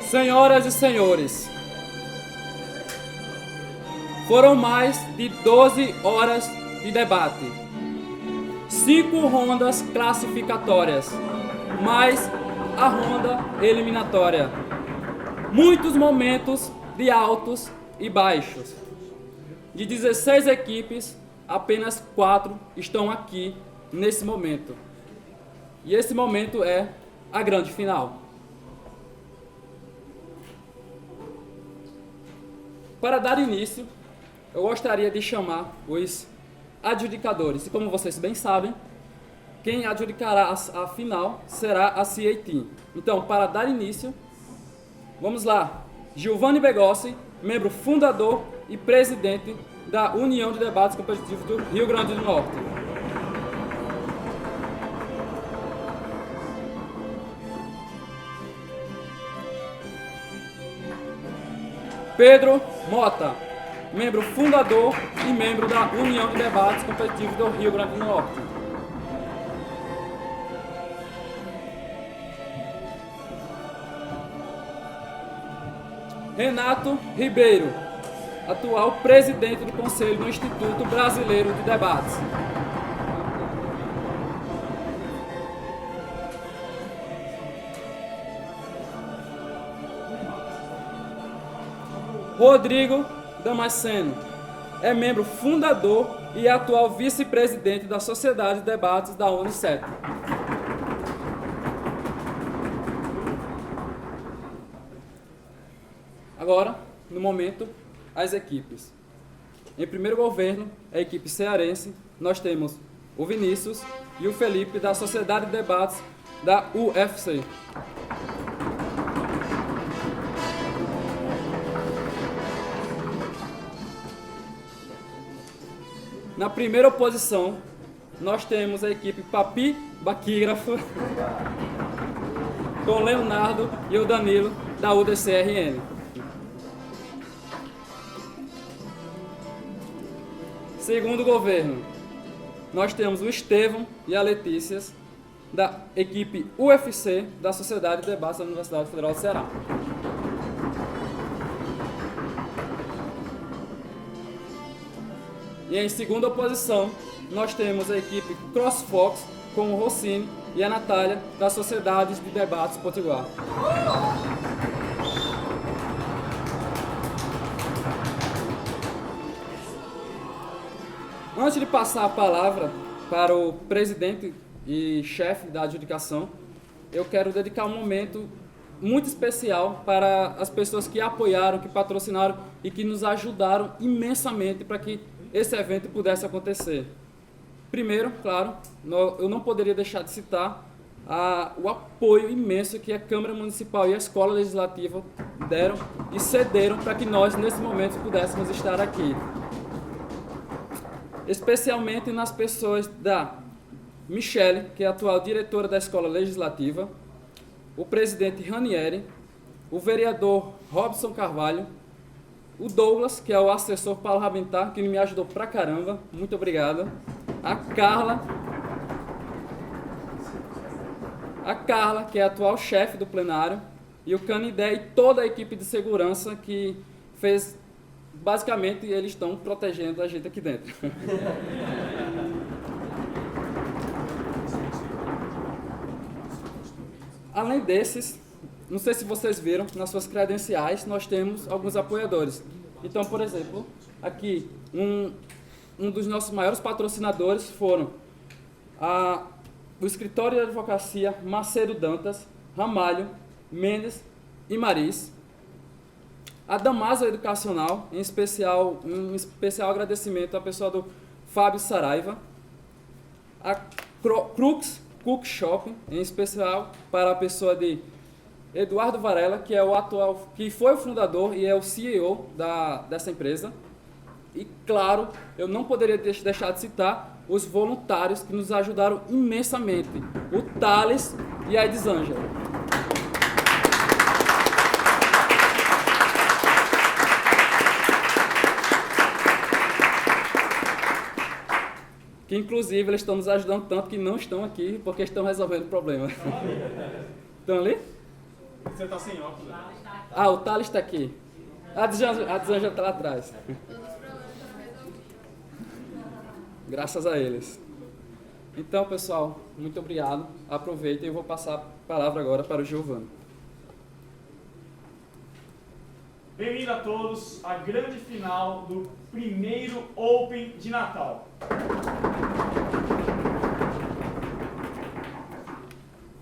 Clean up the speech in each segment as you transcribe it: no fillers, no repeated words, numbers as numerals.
Senhoras e senhores, foram mais de 12 horas de debate, 5 rondas classificatórias, mais a ronda eliminatória. Muitos momentos de altos e baixos. De 16 equipes, apenas 4 estão aqui nesse momento. E esse momento é a grande final. Para dar início, eu gostaria de chamar os adjudicadores. E como vocês bem sabem, quem adjudicará a final será a CA Team. Então, para dar início, vamos lá. Giovanni Begossi, membro fundador e presidente da União de Debates Competitivos do Rio Grande do Norte. Pedro Mota, membro fundador e membro da União de Debates Competitivos do Rio Grande do Norte. Renato Ribeiro, atual presidente do Conselho do Instituto Brasileiro de Debates. Rodrigo Damasceno, é membro fundador e atual vice-presidente da Sociedade de Debates da Unicef. Agora, no momento, as equipes. Em primeiro governo, a equipe cearense, nós temos o Vinícius e o Felipe da Sociedade de Debates da UFC. Na primeira oposição, nós temos a equipe Papi Baquígrafo com o Leonardo e o Danilo da UDCRN. Segundo governo, nós temos o Estevão e a Letícia da equipe UFC da Sociedade de Debates da Universidade Federal do Ceará. E em segunda oposição, nós temos a equipe CrossFox com o Rossini e a Natália da Sociedade de Debates Potiguar. Antes de passar a palavra para o presidente e chefe da adjudicação, eu quero dedicar um momento muito especial para as pessoas que apoiaram, que patrocinaram e que nos ajudaram imensamente para que esse evento pudesse acontecer. Primeiro, claro, eu não poderia deixar de citar o apoio imenso que a Câmara Municipal e a Escola Legislativa deram e cederam para que nós, nesse momento, pudéssemos estar aqui. Especialmente nas pessoas da Michele, que é a atual diretora da Escola Legislativa, o presidente Ranieri, o vereador Robson Carvalho, o Douglas, que é o assessor parlamentar, que me ajudou pra caramba, muito obrigado. A Carla, que é a atual chefe do plenário, e o Canidé e toda a equipe de segurança que fez, basicamente, eles estão protegendo a gente aqui dentro. Além desses, não sei se vocês viram, nas suas credenciais, nós temos alguns apoiadores. Então, por exemplo, aqui, um dos nossos maiores patrocinadores foram o Escritório de Advocacia Macedo Dantas, Ramalho, Mendes e Maris. A Damaso Educacional, um especial agradecimento à pessoa do Fábio Saraiva. A Crux Cook Shop, em especial para a pessoa de Eduardo Varela, que é o atual, que foi o fundador e é o CEO dessa empresa. E claro, eu não poderia deixar de citar os voluntários que nos ajudaram imensamente, o Thales e a Edisângela. Que inclusive eles estão nos ajudando tanto que não estão aqui porque estão resolvendo o problema. Estão ali? Você tá sem óculos. Ah, o Thales está aqui. A Dzanja está lá atrás. Graças a eles. Então, pessoal, muito obrigado. Aproveitem e eu vou passar a palavra agora para o Giovanni. Bem-vindo a todos à grande final do primeiro Open de Natal.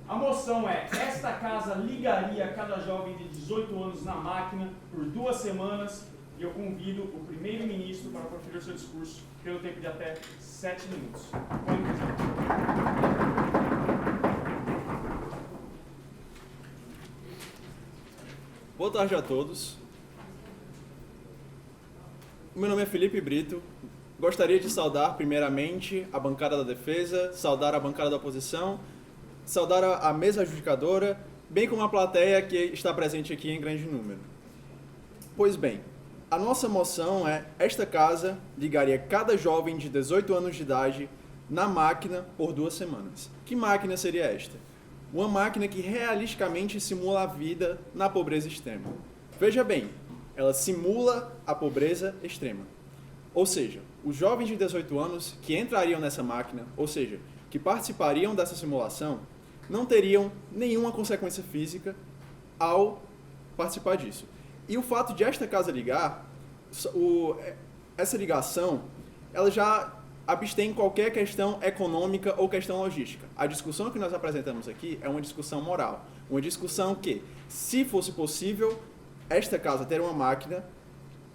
A moção é: esta casa ligaria cada jovem de 18 anos na máquina por 2 semanas, e eu convido o primeiro-ministro para proferir seu discurso pelo tempo de até 7 minutos. Boa tarde a todos. Meu nome é Felipe Brito. Gostaria de saudar, primeiramente, a bancada da defesa, saudar a bancada da oposição, saudar a mesa adjudicadora, bem como a plateia que está presente aqui em grande número. Pois bem, a nossa moção é: esta casa ligaria cada jovem de 18 anos de idade na máquina por 2 semanas. Que máquina seria esta? Uma máquina que realisticamente simula a vida na pobreza extrema. Veja bem, ela simula a pobreza extrema. Ou seja, os jovens de 18 anos que entrariam nessa máquina, ou seja, que participariam dessa simulação, não teriam nenhuma consequência física ao participar disso. E o fato de esta casa ligar, essa ligação, ela já abstém qualquer questão econômica ou questão logística. A discussão que nós apresentamos aqui é uma discussão moral. Uma discussão que, se fosse possível, esta casa ter uma máquina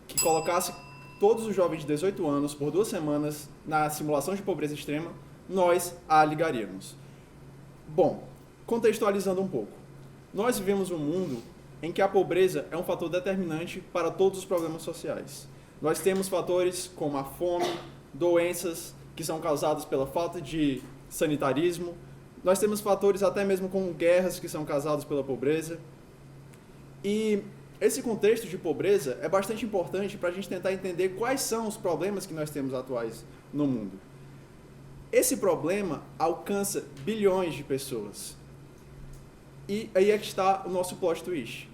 que colocasse todos os jovens de 18 anos por 2 semanas na simulação de pobreza extrema, nós a ligaríamos. Bom, contextualizando um pouco. Nós vivemos um mundo em que a pobreza é um fator determinante para todos os problemas sociais. Nós temos fatores como a fome, doenças que são causadas pela falta de sanitarismo. Nós temos fatores até mesmo como guerras que são causadas pela pobreza. E esse contexto de pobreza é bastante importante para a gente tentar entender quais são os problemas que nós temos atuais no mundo. Esse problema alcança bilhões de pessoas. E aí é que está o nosso plot twist.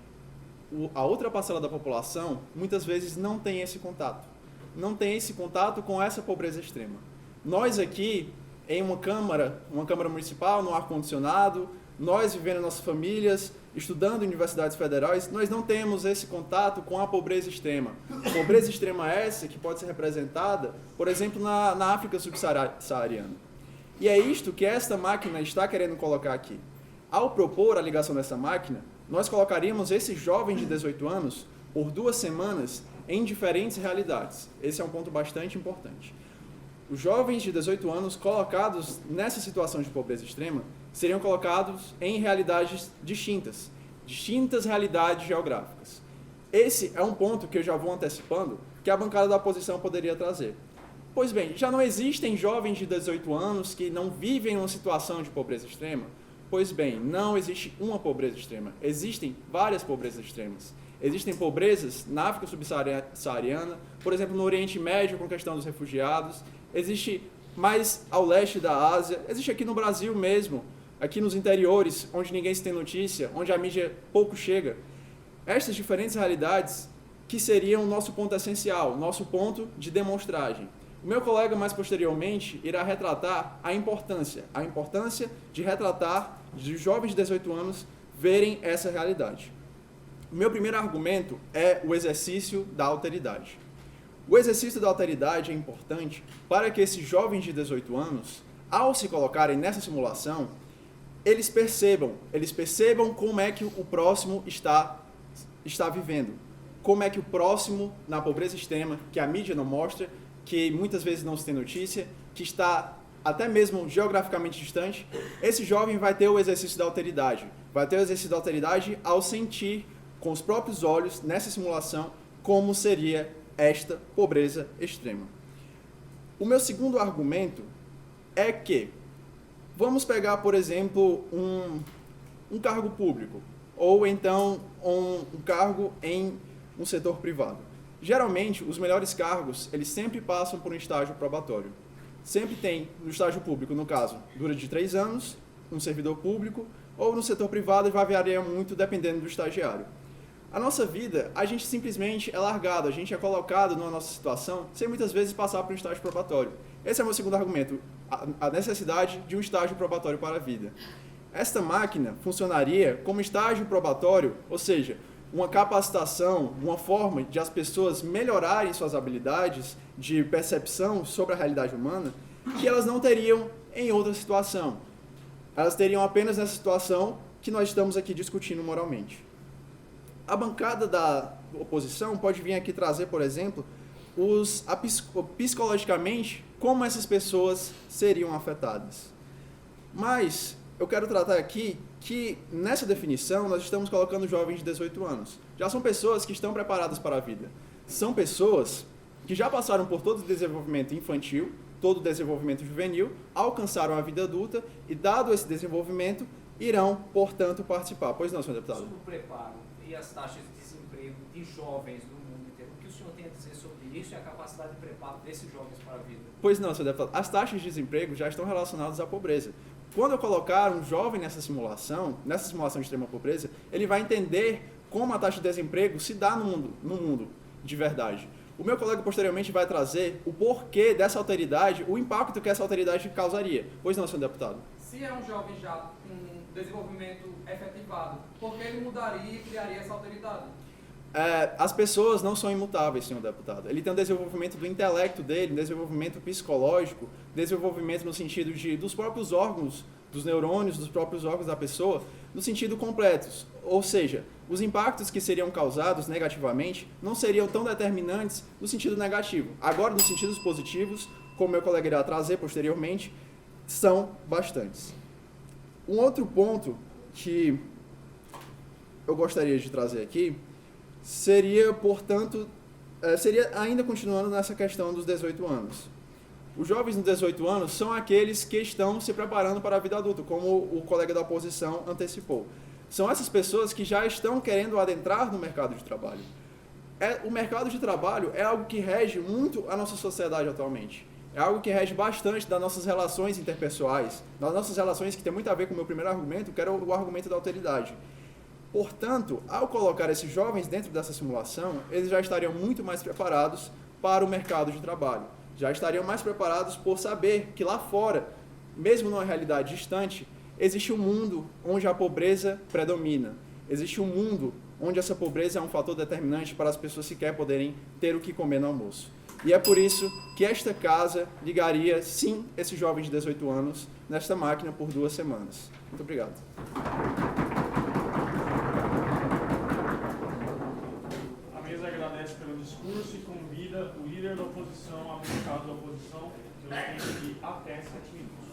A outra parcela da população, muitas vezes, não tem esse contato. Não tem esse contato com essa pobreza extrema. Nós aqui, em uma câmara municipal, no ar-condicionado, nós vivendo nossas famílias, estudando em universidades federais, nós não temos esse contato com a pobreza extrema. Pobreza extrema essa que pode ser representada, por exemplo, na África subsaariana. E é isto que esta máquina está querendo colocar aqui. Ao propor a ligação dessa máquina, nós colocaríamos esses jovens de 18 anos por 2 semanas em diferentes realidades. Esse é um ponto bastante importante. Os jovens de 18 anos colocados nessa situação de pobreza extrema seriam colocados em realidades distintas realidades geográficas. Esse é um ponto que eu já vou antecipando, que a bancada da oposição poderia trazer. Pois bem, já não existem jovens de 18 anos que não vivem uma situação de pobreza extrema? Pois bem, não existe uma pobreza extrema, existem várias pobrezas extremas. Existem pobrezas na África subsaariana, por exemplo, no Oriente Médio com a questão dos refugiados, existe mais ao leste da Ásia, existe aqui no Brasil mesmo, aqui nos interiores, onde ninguém se tem notícia, onde a mídia pouco chega. Estas diferentes realidades que seriam o nosso ponto essencial, nosso ponto de demonstragem. O meu colega, mais posteriormente, irá retratar a importância de retratar de jovens de 18 anos verem essa realidade. O meu primeiro argumento é o exercício da alteridade. O exercício da alteridade é importante para que esses jovens de 18 anos, ao se colocarem nessa simulação, eles percebam como é que o próximo está vivendo, como é que o próximo, na pobreza extrema, que a mídia não mostra, que muitas vezes não se tem notícia, que está até mesmo geograficamente distante, esse jovem vai ter o exercício da alteridade. Vai ter o exercício da alteridade ao sentir com os próprios olhos, nessa simulação, como seria esta pobreza extrema. O meu segundo argumento é que, vamos pegar, por exemplo, um cargo público, ou então um cargo em um setor privado. Geralmente, os melhores cargos, eles sempre passam por um estágio probatório. Sempre tem, no estágio público, no caso, dura de 3 anos, um servidor público, ou no setor privado vai variar muito dependendo do estagiário. A nossa vida, a gente simplesmente é largado, a gente é colocado numa nossa situação sem muitas vezes passar por um estágio probatório. Esse é o meu segundo argumento, a necessidade de um estágio probatório para a vida. Esta máquina funcionaria como estágio probatório, ou seja, uma capacitação, uma forma de as pessoas melhorarem suas habilidades de percepção sobre a realidade humana, que elas não teriam em outra situação. Elas teriam apenas nessa situação que nós estamos aqui discutindo moralmente. A bancada da oposição pode vir aqui trazer, por exemplo, psicologicamente como essas pessoas seriam afetadas. Mas eu quero tratar aqui que nessa definição nós estamos colocando jovens de 18 anos. Já são pessoas que estão preparadas para a vida. São pessoas que já passaram por todo o desenvolvimento infantil, todo o desenvolvimento juvenil, alcançaram a vida adulta e, dado esse desenvolvimento, irão, portanto, participar. Pois não, senhor deputado? Sobre o preparo e as taxas de desemprego de jovens no mundo inteiro, o que o senhor tem a dizer sobre isso e a capacidade de preparo desses jovens para a vida? Pois não, senhor deputado. As taxas de desemprego já estão relacionadas à pobreza. Quando eu colocar um jovem nessa simulação de extrema pobreza, ele vai entender como a taxa de desemprego se dá no mundo de verdade. O meu colega posteriormente vai trazer o porquê dessa alteridade, o impacto que essa alteridade causaria. Pois não, senhor deputado? Se é um jovem já com desenvolvimento efetivado, por que ele mudaria e criaria essa alteridade? As pessoas não são imutáveis, senhor deputado. Ele tem um desenvolvimento do intelecto dele, desenvolvimento psicológico, desenvolvimento no sentido dos próprios órgãos, dos neurônios, dos próprios órgãos da pessoa, no sentido completos. Ou seja, os impactos que seriam causados negativamente não seriam tão determinantes no sentido negativo. Agora, nos sentidos positivos, como meu colega irá trazer posteriormente, são bastantes. Um outro ponto que eu gostaria de trazer aqui seria, portanto, ainda continuando nessa questão dos 18 anos. Os jovens de 18 anos são aqueles que estão se preparando para a vida adulta, como o colega da oposição antecipou. São essas pessoas que já estão querendo adentrar no mercado de trabalho. O mercado de trabalho é algo que rege muito a nossa sociedade atualmente. É algo que rege bastante das nossas relações interpessoais, das nossas relações que tem muito a ver com o meu primeiro argumento, que era o argumento da alteridade. Portanto, ao colocar esses jovens dentro dessa simulação, eles já estariam muito mais preparados para o mercado de trabalho. Já estariam mais preparados por saber que lá fora, mesmo numa realidade distante, existe um mundo onde a pobreza predomina. Existe um mundo onde essa pobreza é um fator determinante para as pessoas sequer poderem ter o que comer no almoço. E é por isso que esta casa ligaria, sim, esses jovens de 18 anos nesta máquina por 2 semanas. Muito obrigado. A mesa agradece pelo discurso e convida o líder da oposição a buscar da oposição pelo tempo de até 7 minutos.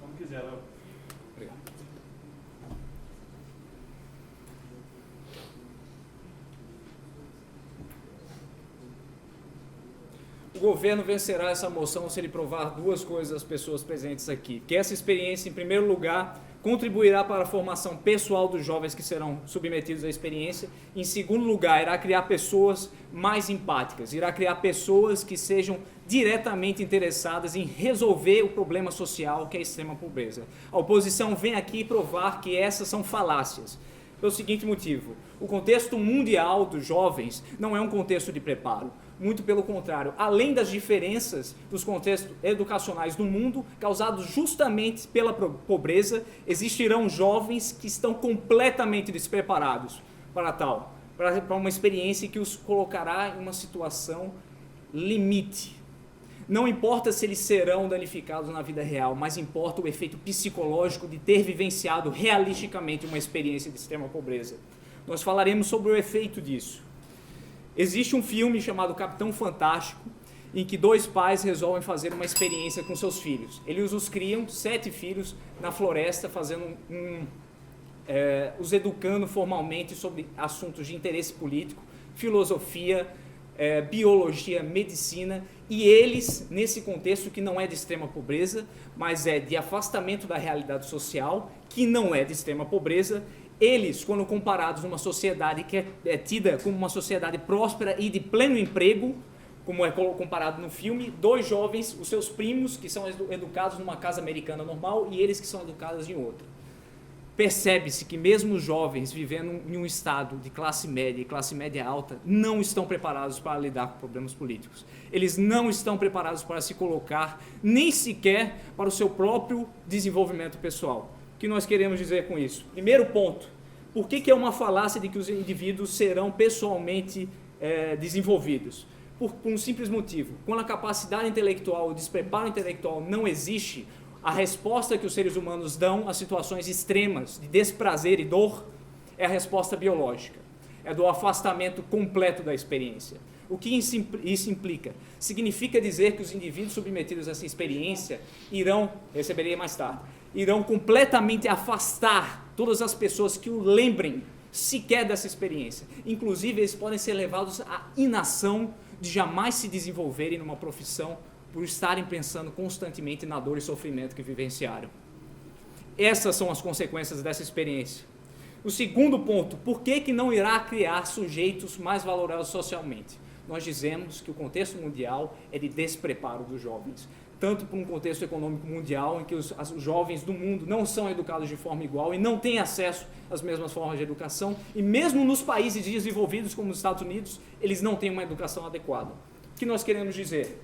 Como quiser, Léo. Obrigado. O governo vencerá essa moção se ele provar 2 coisas às pessoas presentes aqui. Que essa experiência, em primeiro lugar, contribuirá para a formação pessoal dos jovens que serão submetidos à experiência. Em segundo lugar, irá criar pessoas mais empáticas, irá criar pessoas que sejam diretamente interessadas em resolver o problema social que é a extrema pobreza. A oposição vem aqui provar que essas são falácias. Pelo seguinte motivo: o contexto mundial dos jovens não é um contexto de preparo. Muito pelo contrário, além das diferenças dos contextos educacionais do mundo, causados justamente pela pobreza, existirão jovens que estão completamente despreparados para uma experiência que os colocará em uma situação limite. Não importa se eles serão danificados na vida real, mas importa o efeito psicológico de ter vivenciado realisticamente uma experiência de extrema pobreza. Nós falaremos sobre o efeito disso. Existe um filme chamado Capitão Fantástico, em que 2 pais resolvem fazer uma experiência com seus filhos. Eles os criam, 7 filhos, na floresta, os educando formalmente sobre assuntos de interesse político, filosofia, biologia, medicina, e eles, nesse contexto que não é de extrema pobreza, mas é de afastamento da realidade social, que não é de extrema pobreza, Eles, quando comparados numa sociedade que é tida como uma sociedade próspera e de pleno emprego, como é comparado no filme, 2 jovens, os seus primos, que são educados numa casa americana normal, e eles que são educados em outra. Percebe-se que mesmo os jovens vivendo em um estado de classe média e classe média alta não estão preparados para lidar com problemas políticos. Eles não estão preparados para se colocar, nem sequer para o seu próprio desenvolvimento pessoal. O que nós queremos dizer com isso? Primeiro ponto, por que é uma falácia de que os indivíduos serão pessoalmente desenvolvidos? Por um simples motivo. Quando a capacidade intelectual, o despreparo intelectual não existe, a resposta que os seres humanos dão a situações extremas de desprazer e dor é a resposta biológica. É do afastamento completo da experiência. O que isso implica? Significa dizer que os indivíduos submetidos a essa experiência receberei mais tarde, irão completamente afastar todas as pessoas que o lembrem sequer dessa experiência. Inclusive, eles podem ser levados à inação de jamais se desenvolverem numa profissão por estarem pensando constantemente na dor e sofrimento que vivenciaram. Essas são as consequências dessa experiência. O segundo ponto, por que não irá criar sujeitos mais valorosos socialmente? Nós dizemos que o contexto mundial é de despreparo dos jovens, tanto por um contexto econômico mundial em que os jovens do mundo não são educados de forma igual e não têm acesso às mesmas formas de educação, e mesmo nos países desenvolvidos como os Estados Unidos, eles não têm uma educação adequada. O que nós queremos dizer?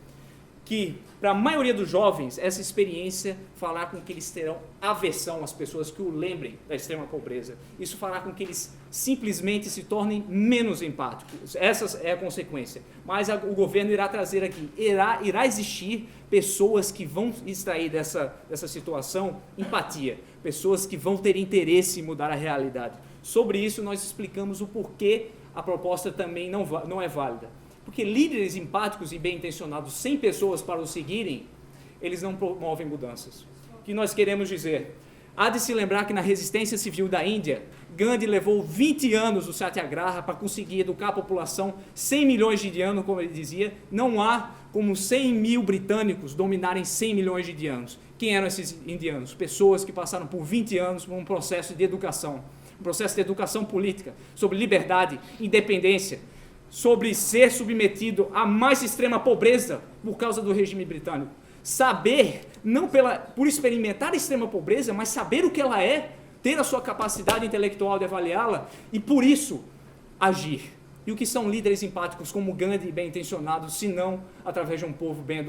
Que, para a maioria dos jovens, essa experiência fará com que eles terão aversão às pessoas que o lembrem da extrema pobreza. Isso fará com que eles simplesmente se tornem menos empáticos. Essa é a consequência. Mas o governo irá trazer aqui, irá existir pessoas que vão extrair dessa situação empatia, pessoas que vão ter interesse em mudar a realidade. Sobre isso, nós explicamos o porquê a proposta também não é válida. Porque líderes empáticos e bem-intencionados, sem pessoas para os seguirem, eles não promovem mudanças. O que nós queremos dizer? Há de se lembrar que na resistência civil da Índia, Gandhi levou 20 anos do Satyagraha para conseguir educar a população, 100 milhões de indianos, como ele dizia. Não há como 100 mil britânicos dominarem 100 milhões de indianos. Quem eram esses indianos? Pessoas que passaram por 20 anos por um processo de educação, um processo de educação política, sobre liberdade, independência, sobre ser submetido à mais extrema pobreza por causa do regime britânico. Saber, não por experimentar a extrema pobreza, mas saber o que ela é, ter a sua capacidade intelectual de avaliá-la e, por isso, agir. E o que são líderes empáticos como Gandhi, bem-intencionados, se não através de um povo bem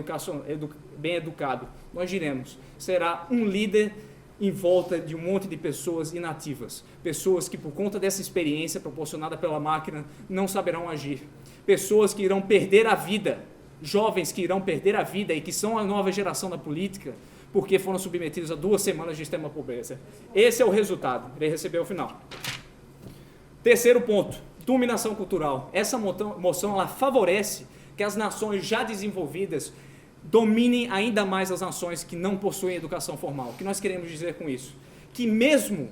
educado? Nós diremos, será um líder em volta de um monte de pessoas inativas, pessoas que por conta dessa experiência proporcionada pela máquina não saberão agir, pessoas que irão perder a vida, jovens que irão perder a vida e que são a nova geração da política porque foram submetidos a 2 semanas de extrema pobreza. Esse é o resultado, ele recebeu o final. Terceiro ponto, dominação cultural. Essa moção ela favorece que as nações já desenvolvidas dominem ainda mais as nações que não possuem educação formal. O que nós queremos dizer com isso? Que mesmo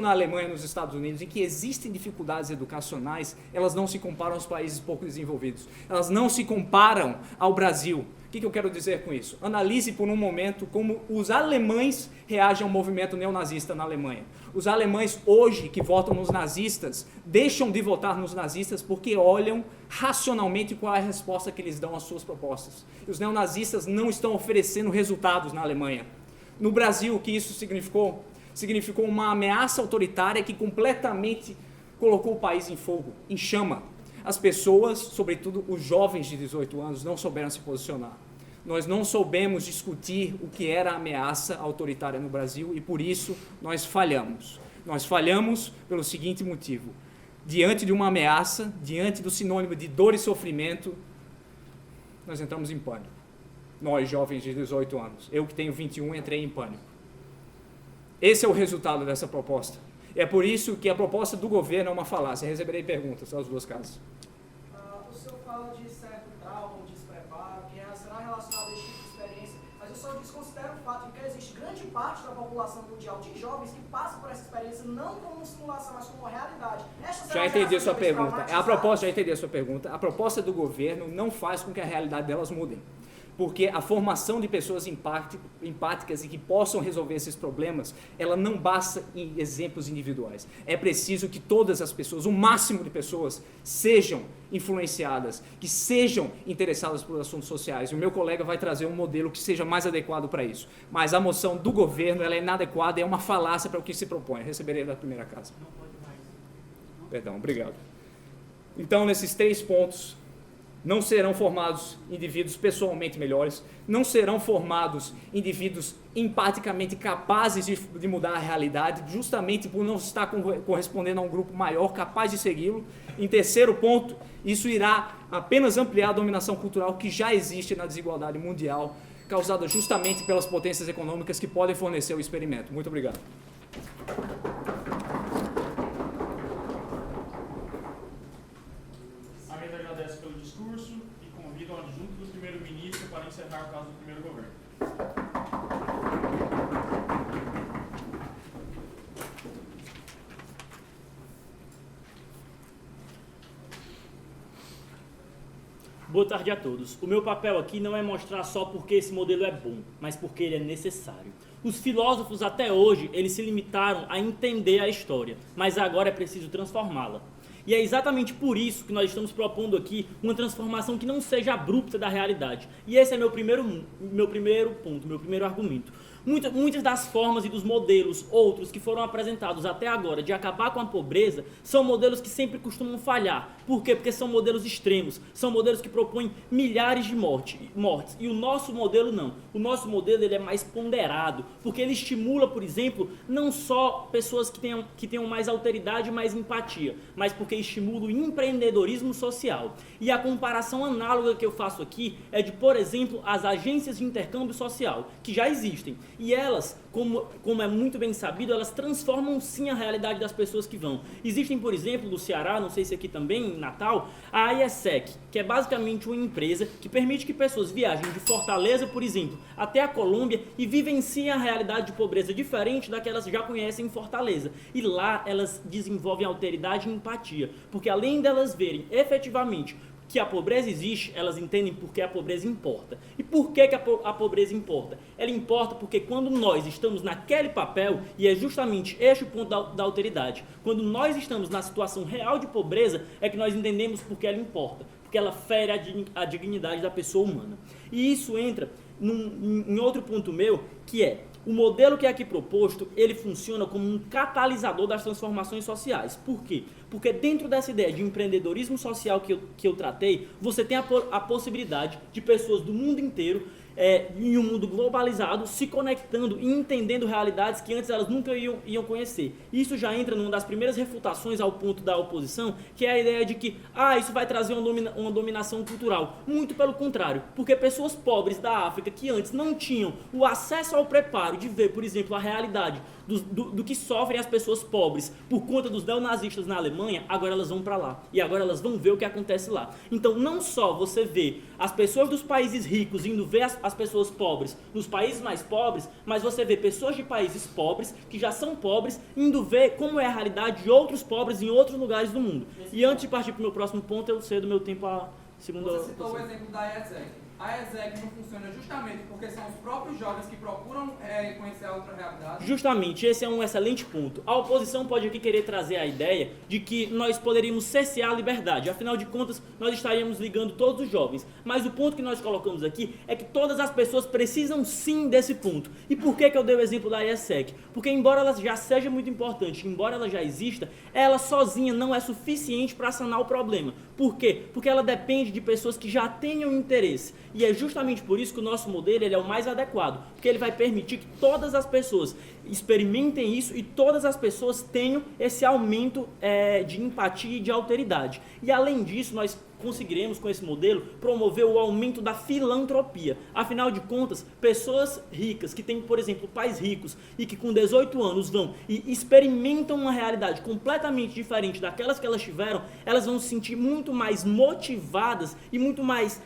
na Alemanha e nos Estados Unidos, em que existem dificuldades educacionais, elas não se comparam aos países pouco desenvolvidos. Elas não se comparam ao Brasil. O que eu quero dizer com isso? Analise por um momento como os alemães reagem ao movimento neonazista na Alemanha. Os alemães hoje que votam nos nazistas, deixam de votar nos nazistas porque olham racionalmente qual é a resposta que eles dão às suas propostas. E os neonazistas não estão oferecendo resultados na Alemanha. No Brasil, o que isso significou? Significou uma ameaça autoritária que completamente colocou o país em fogo, em chama. As pessoas, sobretudo os jovens de 18 anos, não souberam se posicionar. Nós não soubemos discutir o que era a ameaça autoritária no Brasil e, por isso, nós falhamos. Nós falhamos pelo seguinte motivo. Diante de uma ameaça, diante do sinônimo de dor e sofrimento, nós entramos em pânico. Nós, jovens de 18 anos. Eu que tenho 21, entrei em pânico. Esse é o resultado dessa proposta. É por isso que a proposta do governo é uma falácia. Receberei perguntas aos 2 casos. O senhor fala de certo trauma, despreparo, que será relacionado a esse tipo de experiência, mas eu só desconsidero o fato de que existe grande parte da população mundial de jovens que passam por essa experiência não como simulação, mas como realidade. Já entendi a sua pergunta. Já entendi a sua pergunta. A proposta do governo não faz com que a realidade delas mudem. Porque a formação de pessoas empáticas e que possam resolver esses problemas, ela não basta em exemplos individuais. É preciso que todas as pessoas, o máximo de pessoas, sejam influenciadas, que sejam interessadas por assuntos sociais. E o meu colega vai trazer um modelo que seja mais adequado para isso. Mas a moção do governo ela é inadequada, é uma falácia para o que se propõe. Receberei da primeira casa. Perdão, obrigado. Então, nesses 3 pontos, não serão formados indivíduos pessoalmente melhores, não serão formados indivíduos empaticamente capazes de mudar a realidade, justamente por não estar correspondendo a um grupo maior capaz de segui-lo. Em terceiro ponto, isso irá apenas ampliar a dominação cultural que já existe na desigualdade mundial, causada justamente pelas potências econômicas que podem fornecer o experimento. Muito obrigado. A mesa agradece pelo discurso e convida o adjunto do primeiro-ministro para encerrar o caso do primeiro governo. Boa tarde a todos. O meu papel aqui não é mostrar só porque esse modelo é bom, mas porque ele é necessário. Os filósofos até hoje, eles se limitaram a entender a história, mas agora é preciso transformá-la. E é exatamente por isso que nós estamos propondo aqui uma transformação que não seja abrupta da realidade. E esse é meu primeiro ponto, meu primeiro argumento. Muitas das formas e dos modelos, outros que foram apresentados até agora de acabar com a pobreza, são modelos que sempre costumam falhar. Por quê? Porque são modelos extremos, são modelos que propõem milhares de mortes. E o nosso modelo não. O nosso modelo ele é mais ponderado, porque ele estimula, por exemplo, não só pessoas que tenham mais alteridade e mais empatia, mas porque estimula o empreendedorismo social. E a comparação análoga que eu faço aqui é de, por exemplo, as agências de intercâmbio social, que já existem. E elas, como é muito bem sabido, elas transformam sim a realidade das pessoas que vão. Existem, por exemplo, no Ceará, não sei se aqui também, em Natal, a IESEC, que é basicamente uma empresa que permite que pessoas viajem de Fortaleza, por exemplo, até a Colômbia e vivenciem a realidade de pobreza diferente da que elas já conhecem em Fortaleza. E lá elas desenvolvem alteridade e empatia, porque além delas verem efetivamente que a pobreza existe, elas entendem por que a pobreza importa. E por que a pobreza importa? Ela importa porque quando nós estamos naquele papel, e é justamente este o ponto da alteridade, quando nós estamos na situação real de pobreza, é que nós entendemos por que ela importa, porque ela fere a dignidade da pessoa humana. E isso entra em outro ponto meu, que é, o modelo que é aqui proposto, ele funciona como um catalisador das transformações sociais. Por quê? Porque dentro dessa ideia de empreendedorismo social que eu tratei, você tem a possibilidade de pessoas do mundo inteiro, em um mundo globalizado, se conectando e entendendo realidades que antes elas nunca iam conhecer. Isso já entra numa das primeiras refutações ao ponto da oposição, que é a ideia de que isso vai trazer uma dominação cultural. Muito pelo contrário, porque pessoas pobres da África que antes não tinham o acesso ao preparo de ver, por exemplo, a realidade do que sofrem as pessoas pobres por conta dos neonazistas na Alemanha, agora elas vão para lá. E agora elas vão ver o que acontece lá. Então, não só você vê as pessoas dos países ricos indo ver as pessoas pobres nos países mais pobres, mas você vê pessoas de países pobres, que já são pobres, indo ver como é a realidade de outros pobres em outros lugares do mundo. E antes de partir para o meu próximo ponto, eu cedo meu tempo à segunda... Você citou o exemplo da IESEC. A IESEC não funciona justamente porque são os próprios jovens que procuram conhecer a outra realidade. Justamente, esse é um excelente ponto. A oposição pode aqui querer trazer a ideia de que nós poderíamos cercear a liberdade. Afinal de contas, nós estaríamos ligando todos os jovens. Mas o ponto que nós colocamos aqui é que todas as pessoas precisam sim desse ponto. E por que eu dei o exemplo da IESEC? Porque embora ela já seja muito importante, embora ela já exista, ela sozinha não é suficiente para sanar o problema. Por quê? Porque ela depende de pessoas que já tenham interesse. E é justamente por isso que o nosso modelo ele é o mais adequado, porque ele vai permitir que todas as pessoas experimentem isso e todas as pessoas tenham esse aumento de empatia e de alteridade. E além disso, nós conseguiremos com esse modelo promover o aumento da filantropia. Afinal de contas, pessoas ricas que têm, por exemplo, pais ricos e que com 18 anos vão e experimentam uma realidade completamente diferente daquelas que elas tiveram, elas vão se sentir muito mais motivadas e muito mais...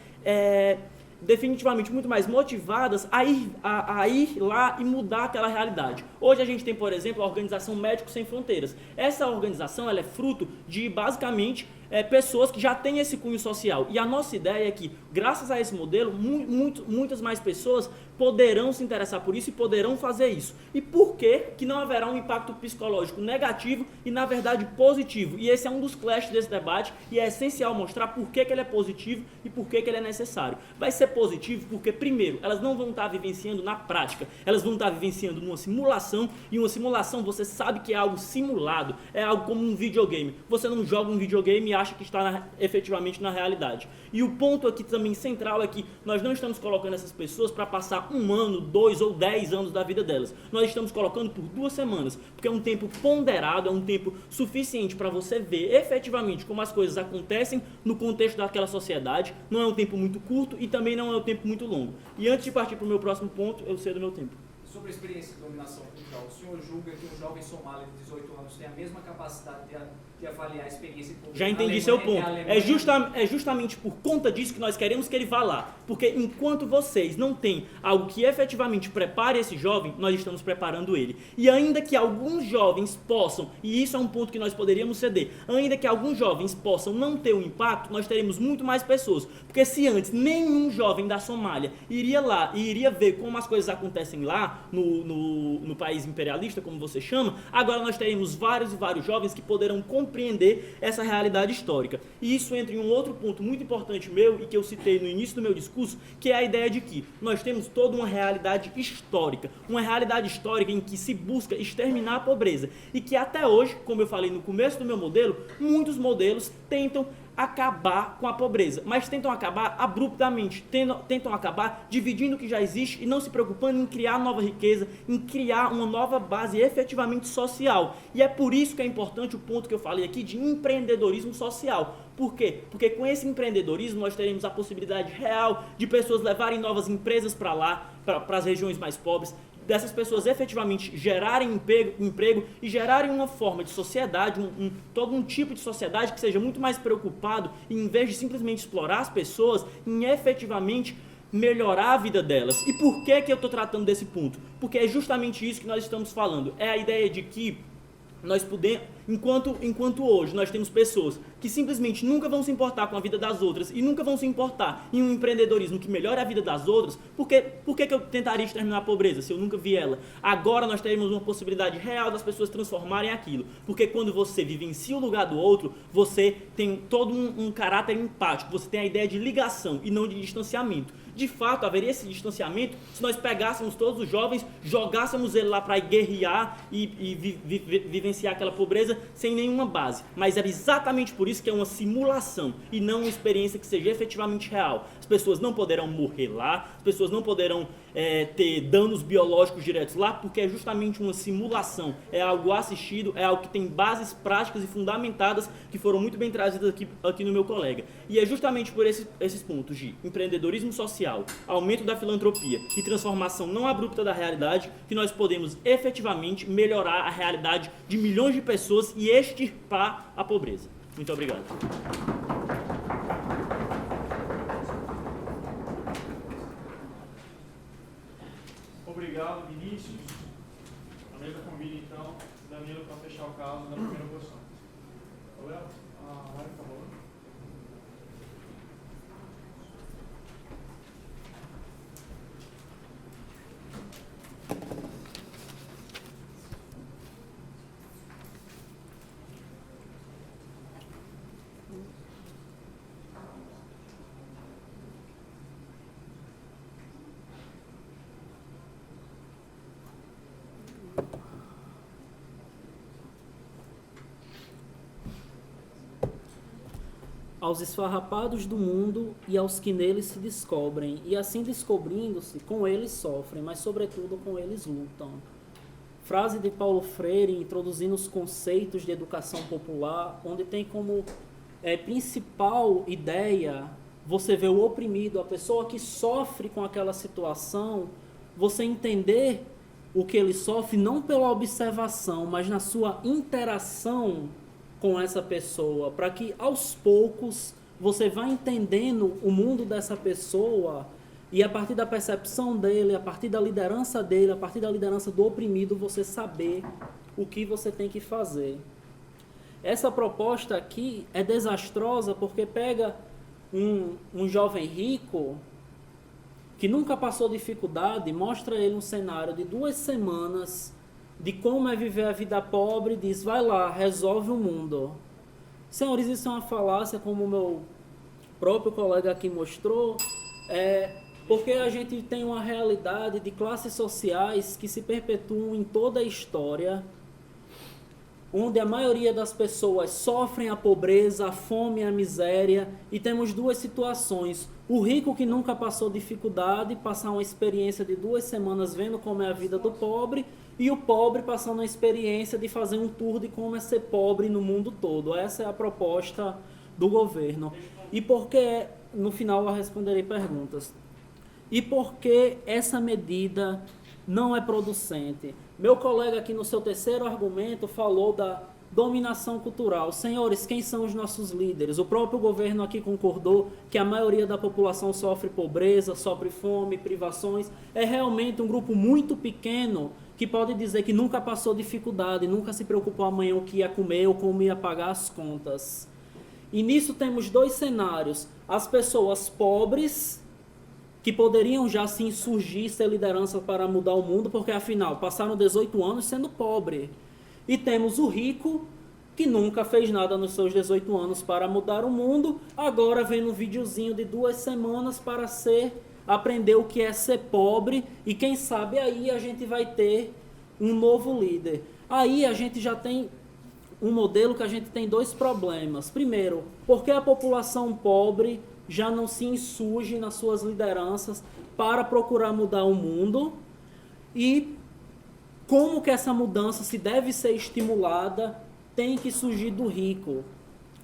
definitivamente muito mais motivadas a ir lá e mudar aquela realidade. Hoje a gente tem, por exemplo, a Organização Médicos Sem Fronteiras. Essa organização ela é fruto de, basicamente, pessoas que já têm esse cunho social. E a nossa ideia é que, graças a esse modelo, muitas mais pessoas poderão se interessar por isso e poderão fazer isso. E por que não haverá um impacto psicológico negativo e, na verdade, positivo? E esse é um dos clashes desse debate e é essencial mostrar por que ele é positivo e por que ele é necessário. Vai ser positivo porque, primeiro, elas não vão estar vivenciando na prática, elas vão estar vivenciando numa simulação, e uma simulação você sabe que é algo simulado, é algo como um videogame. Você não joga um videogame e acha que está efetivamente na realidade. E o ponto aqui também central é que nós não estamos colocando essas pessoas para passar 1 ano, 2 ou 10 anos da vida delas. Nós estamos colocando por 2 semanas, porque é um tempo ponderado, é um tempo suficiente para você ver efetivamente como as coisas acontecem no contexto daquela sociedade. Não é um tempo muito curto e também não é um tempo muito longo. E antes de partir para o meu próximo ponto, eu cedo meu tempo. Sobre a experiência de dominação cultural, o senhor julga que um jovem somali de 18 anos tem a mesma capacidade de avaliar a experiência pública? Já entendi seu ponto. É justamente por conta disso que nós queremos que ele vá lá. Porque enquanto vocês não têm algo que efetivamente prepare esse jovem, nós estamos preparando ele. E ainda que alguns jovens possam, e isso é um ponto que nós poderíamos ceder, ainda que alguns jovens possam não ter um impacto, nós teremos muito mais pessoas. Porque se antes nenhum jovem da Somália iria lá e iria ver como as coisas acontecem lá, no país imperialista, como você chama, agora nós teremos vários e vários jovens que poderão compreender essa realidade histórica. E isso entra em um outro ponto muito importante meu, e que eu citei no início do meu discurso, que é a ideia de que nós temos toda uma realidade histórica em que se busca exterminar a pobreza, e que até hoje, como eu falei no começo do meu modelo, muitos modelos tentam acabar com a pobreza, mas tentam acabar abruptamente, tentam acabar dividindo o que já existe e não se preocupando em criar nova riqueza, em criar uma nova base efetivamente social. E é por isso que é importante o ponto que eu falei aqui de empreendedorismo social. Por quê? Porque com esse empreendedorismo nós teremos a possibilidade real de pessoas levarem novas empresas para lá, para as regiões mais pobres, dessas pessoas efetivamente gerarem emprego e gerarem uma forma de sociedade, todo um tipo de sociedade que seja muito mais preocupado, em vez de simplesmente explorar as pessoas, em efetivamente melhorar a vida delas. E por que eu estou tratando desse ponto? Porque é justamente isso que nós estamos falando. É a ideia de que nós podemos, enquanto hoje nós temos pessoas que simplesmente nunca vão se importar com a vida das outras e nunca vão se importar em um empreendedorismo que melhore a vida das outras, por que eu tentaria exterminar a pobreza se eu nunca vi ela? Agora nós teremos uma possibilidade real das pessoas transformarem aquilo, porque quando você vivencia o lugar do outro, você tem todo um caráter empático, você tem a ideia de ligação e não de distanciamento. De fato, haveria esse distanciamento se nós pegássemos todos os jovens, jogássemos ele lá para guerrear e vivenciar aquela pobreza sem nenhuma base. Mas é exatamente por isso que é uma simulação e não uma experiência que seja efetivamente real. As pessoas não poderão morrer lá, as pessoas não poderão ter danos biológicos diretos lá, porque é justamente uma simulação, é algo assistido, é algo que tem bases práticas e fundamentadas que foram muito bem trazidas aqui no meu colega. E é justamente por esses pontos de empreendedorismo social, aumento da filantropia e transformação não abrupta da realidade que nós podemos efetivamente melhorar a realidade de milhões de pessoas e extirpar a pobreza. Muito obrigado. Obrigado, Vinícius. A mesa convida, então, Danilo para fechar o caso da primeira posição. Léo, a Mari, por favor. Aos esfarrapados do mundo e aos que neles se descobrem, e assim descobrindo-se, com eles sofrem, mas sobretudo com eles lutam. Frase de Paulo Freire, introduzindo os conceitos de educação popular, onde tem como principal ideia você ver o oprimido, a pessoa que sofre com aquela situação, você entender o que ele sofre não pela observação, mas na sua interação com essa pessoa, para que aos poucos você vá entendendo o mundo dessa pessoa e a partir da percepção dele, a partir da liderança dele, a partir da liderança do oprimido, você saber o que você tem que fazer. Essa proposta aqui é desastrosa porque pega um jovem rico que nunca passou dificuldade, mostra ele um cenário de 2 semanas de como é viver a vida pobre, diz, vai lá, resolve o mundo. Senhores, isso é uma falácia, como o meu próprio colega aqui mostrou, porque a gente tem uma realidade de classes sociais que se perpetuam em toda a história, onde a maioria das pessoas sofrem a pobreza, a fome e a miséria, e temos 2 situações. O rico que nunca passou dificuldade, passar uma experiência de 2 semanas vendo como é a vida do pobre, e o pobre passando uma experiência de fazer um tour de como é ser pobre no mundo todo. Essa é a proposta do governo. E por que, no final eu responderei perguntas, e por que essa medida não é producente? Meu colega aqui no seu terceiro argumento falou da dominação cultural. Senhores, quem são os nossos líderes? O próprio governo aqui concordou que a maioria da população sofre pobreza, sofre fome, privações. É realmente um grupo muito pequeno que pode dizer que nunca passou dificuldade, nunca se preocupou amanhã o que ia comer ou como ia pagar as contas. E nisso temos 2 cenários. As pessoas pobres, que poderiam já se insurgir, ser liderança para mudar o mundo, porque afinal passaram 18 anos sendo pobre. E temos o rico, que nunca fez nada nos seus 18 anos para mudar o mundo, agora vendo um videozinho de 2 semanas para aprender o que é ser pobre, e quem sabe aí a gente vai ter um novo líder. Aí a gente já tem um modelo que a gente tem 2 problemas. Primeiro, porque a população pobre já não se insurge nas suas lideranças para procurar mudar o mundo, e como que essa mudança, se deve ser estimulada, tem que surgir do rico.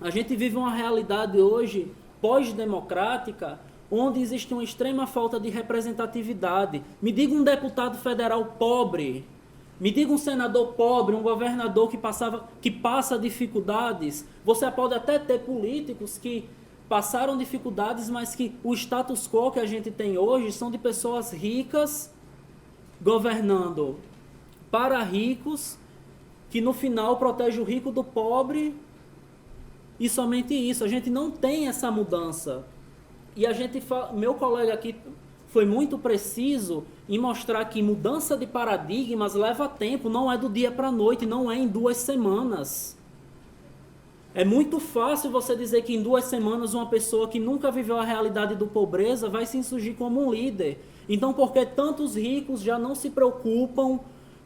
A gente vive uma realidade hoje pós-democrática, onde existe uma extrema falta de representatividade. Me diga um deputado federal pobre, me diga um senador pobre, um governador que passa dificuldades. Você pode até ter políticos que passaram dificuldades, mas que o status quo que a gente tem hoje são de pessoas ricas governando para ricos, que no final protege o rico do pobre, e somente isso. A gente não tem essa mudança. E meu colega aqui foi muito preciso em mostrar que mudança de paradigmas leva tempo, não é do dia para a noite, não é em 2 semanas. É muito fácil você dizer que em 2 semanas uma pessoa que nunca viveu a realidade do pobreza vai se insurgir como um líder. Então, por que tantos ricos já não se preocupam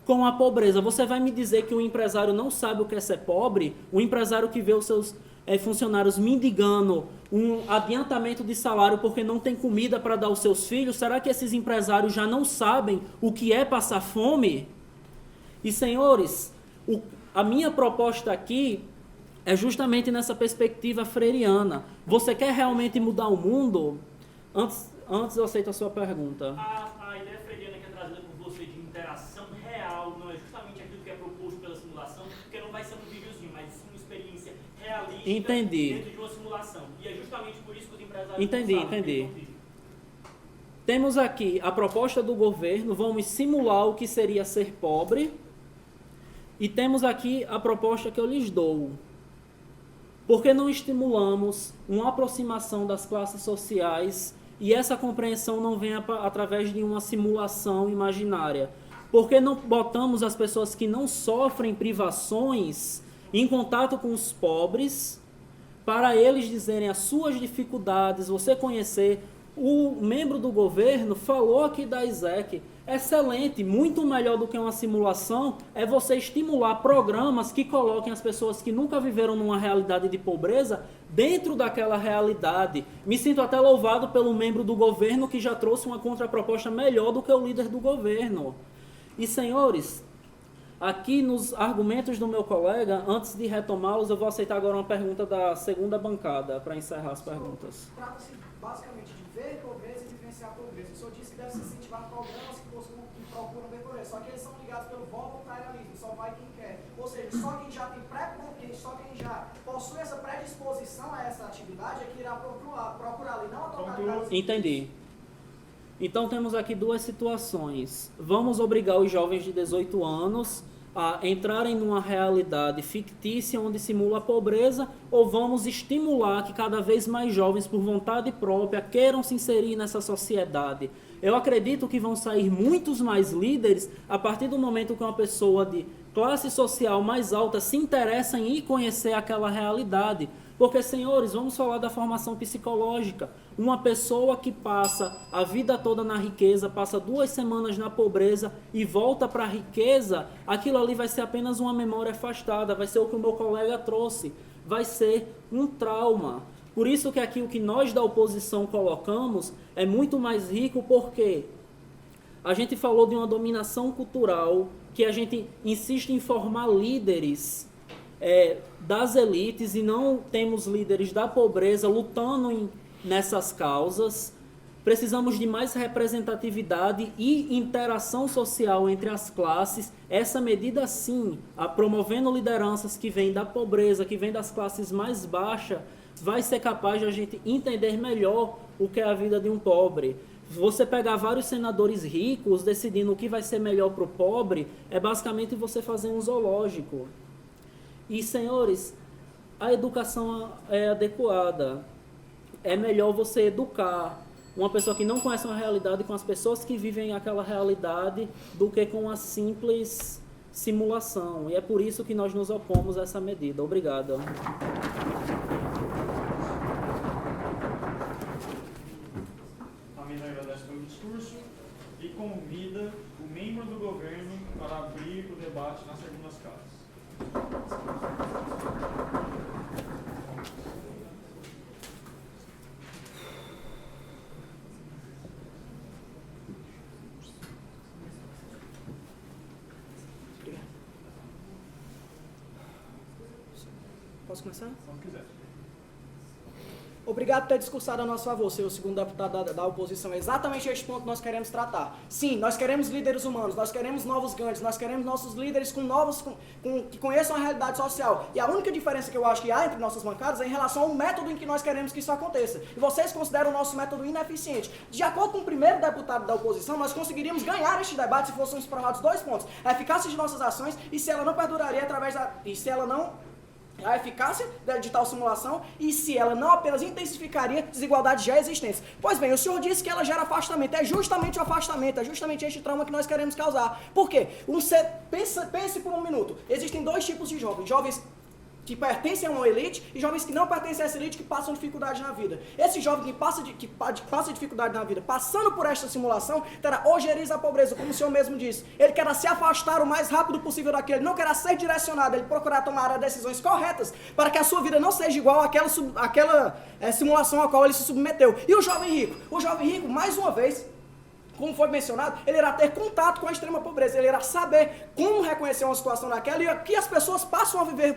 com a pobreza? Você vai me dizer que o empresário não sabe o que é ser pobre? O empresário que vê os seus funcionários mendigando um adiantamento de salário porque não tem comida para dar aos seus filhos, será que esses empresários já não sabem o que é passar fome? E, senhores, a minha proposta aqui é justamente nessa perspectiva freiriana. Você quer realmente mudar o mundo? Antes eu aceito a sua pergunta. A ideia freiriana que é trazida por você de interação real não é justamente aquilo que é proposto pela simulação, porque não vai ser um videozinho, mas sim uma experiência realista. Entendi. Dentro de uma simulação. E é justamente por isso que os empresários Entendi. Temos aqui a proposta do governo, vamos simular o que seria ser pobre, e temos aqui a proposta que eu lhes dou. Por que não estimulamos uma aproximação das classes sociais e essa compreensão não vem através de uma simulação imaginária? Por que não botamos as pessoas que não sofrem privações em contato com os pobres, para eles dizerem as suas dificuldades, você conhecer? O membro do governo falou aqui da ISEC, excelente, muito melhor do que uma simulação é você estimular programas que coloquem as pessoas que nunca viveram numa realidade de pobreza dentro daquela realidade. Me sinto até louvado pelo membro do governo que já trouxe uma contraproposta melhor do que o líder do governo. E, senhores, aqui nos argumentos do meu colega, antes de retomá-los, eu vou aceitar agora uma pergunta da segunda bancada, para encerrar as perguntas. Trata-se basicamente de ver pobreza e vivenciar pobreza. O senhor disse que deve se incentivar programas que procuram ver pobreza, só que eles são ligados pelo voluntarialismo, só vai quem quer. Ou seja, só quem já tem só quem já possui essa predisposição a essa atividade é que irá procurar ali, não a totalidade. Entendi. Então temos aqui 2 situações. Vamos obrigar os jovens de 18 anos a entrarem numa realidade fictícia onde simula a pobreza, ou vamos estimular que cada vez mais jovens, por vontade própria, queiram se inserir nessa sociedade? Eu acredito que vão sair muitos mais líderes a partir do momento que uma pessoa de classe social mais alta se interessa em ir conhecer aquela realidade. Porque, senhores, vamos falar da formação psicológica. Uma pessoa que passa a vida toda na riqueza, passa 2 semanas na pobreza e volta para a riqueza, aquilo ali vai ser apenas uma memória afastada, vai ser o que o meu colega trouxe, vai ser um trauma. Por isso que aqui o que nós da oposição colocamos é muito mais rico, porque a gente falou de uma dominação cultural, que a gente insiste em formar líderes das elites e não temos líderes da pobreza lutando nessas causas. Precisamos de mais representatividade e interação social entre as classes. Essa medida, sim, promovendo lideranças que vêm da pobreza, que vêm das classes mais baixas, vai ser capaz de a gente entender melhor o que é a vida de um pobre. Você pegar vários senadores ricos decidindo o que vai ser melhor para o pobre, é basicamente você fazer um zoológico. E, senhores, a educação é adequada. É melhor você educar uma pessoa que não conhece uma realidade com as pessoas que vivem aquela realidade do que com uma simples simulação. E é por isso que nós nos opomos a essa medida. Obrigado. Também agradece pelo discurso e convida o membro do governo para abrir o debate nas segundas casas. Posso começar? Quando quiser. Obrigado por ter discursado a nosso favor, senhor segundo deputado da oposição. É exatamente este ponto que nós queremos tratar. Sim, nós queremos líderes humanos, nós queremos novos Gandhis, nós queremos nossos líderes que conheçam a realidade social. E a única diferença que eu acho que há entre nossas bancadas é em relação ao método em que nós queremos que isso aconteça. E vocês consideram o nosso método ineficiente. De acordo com o primeiro deputado da oposição, nós conseguiríamos ganhar este debate se fôssemos provados 2 pontos. A eficácia de nossas ações e se ela não perduraria a eficácia de tal simulação e se ela não apenas intensificaria desigualdades já existentes. Pois bem, o senhor disse que ela gera afastamento. É justamente o afastamento, é justamente este trauma que nós queremos causar. Por quê? Pense por um minuto. Existem 2 tipos de jovens. Jovens que pertencem a uma elite e jovens que não pertencem a essa elite que passam dificuldade na vida. Esse jovem que passa dificuldade na vida, passando por esta simulação, terá ojeriza a pobreza, como o senhor mesmo disse. Ele quer se afastar o mais rápido possível daquilo, ele não quer ser direcionado, ele procurará tomar as decisões corretas para que a sua vida não seja igual àquela simulação a qual ele se submeteu. E o jovem rico, mais uma vez, como foi mencionado, ele irá ter contato com a extrema pobreza, ele irá saber como reconhecer uma situação daquela e o que as pessoas passam a viver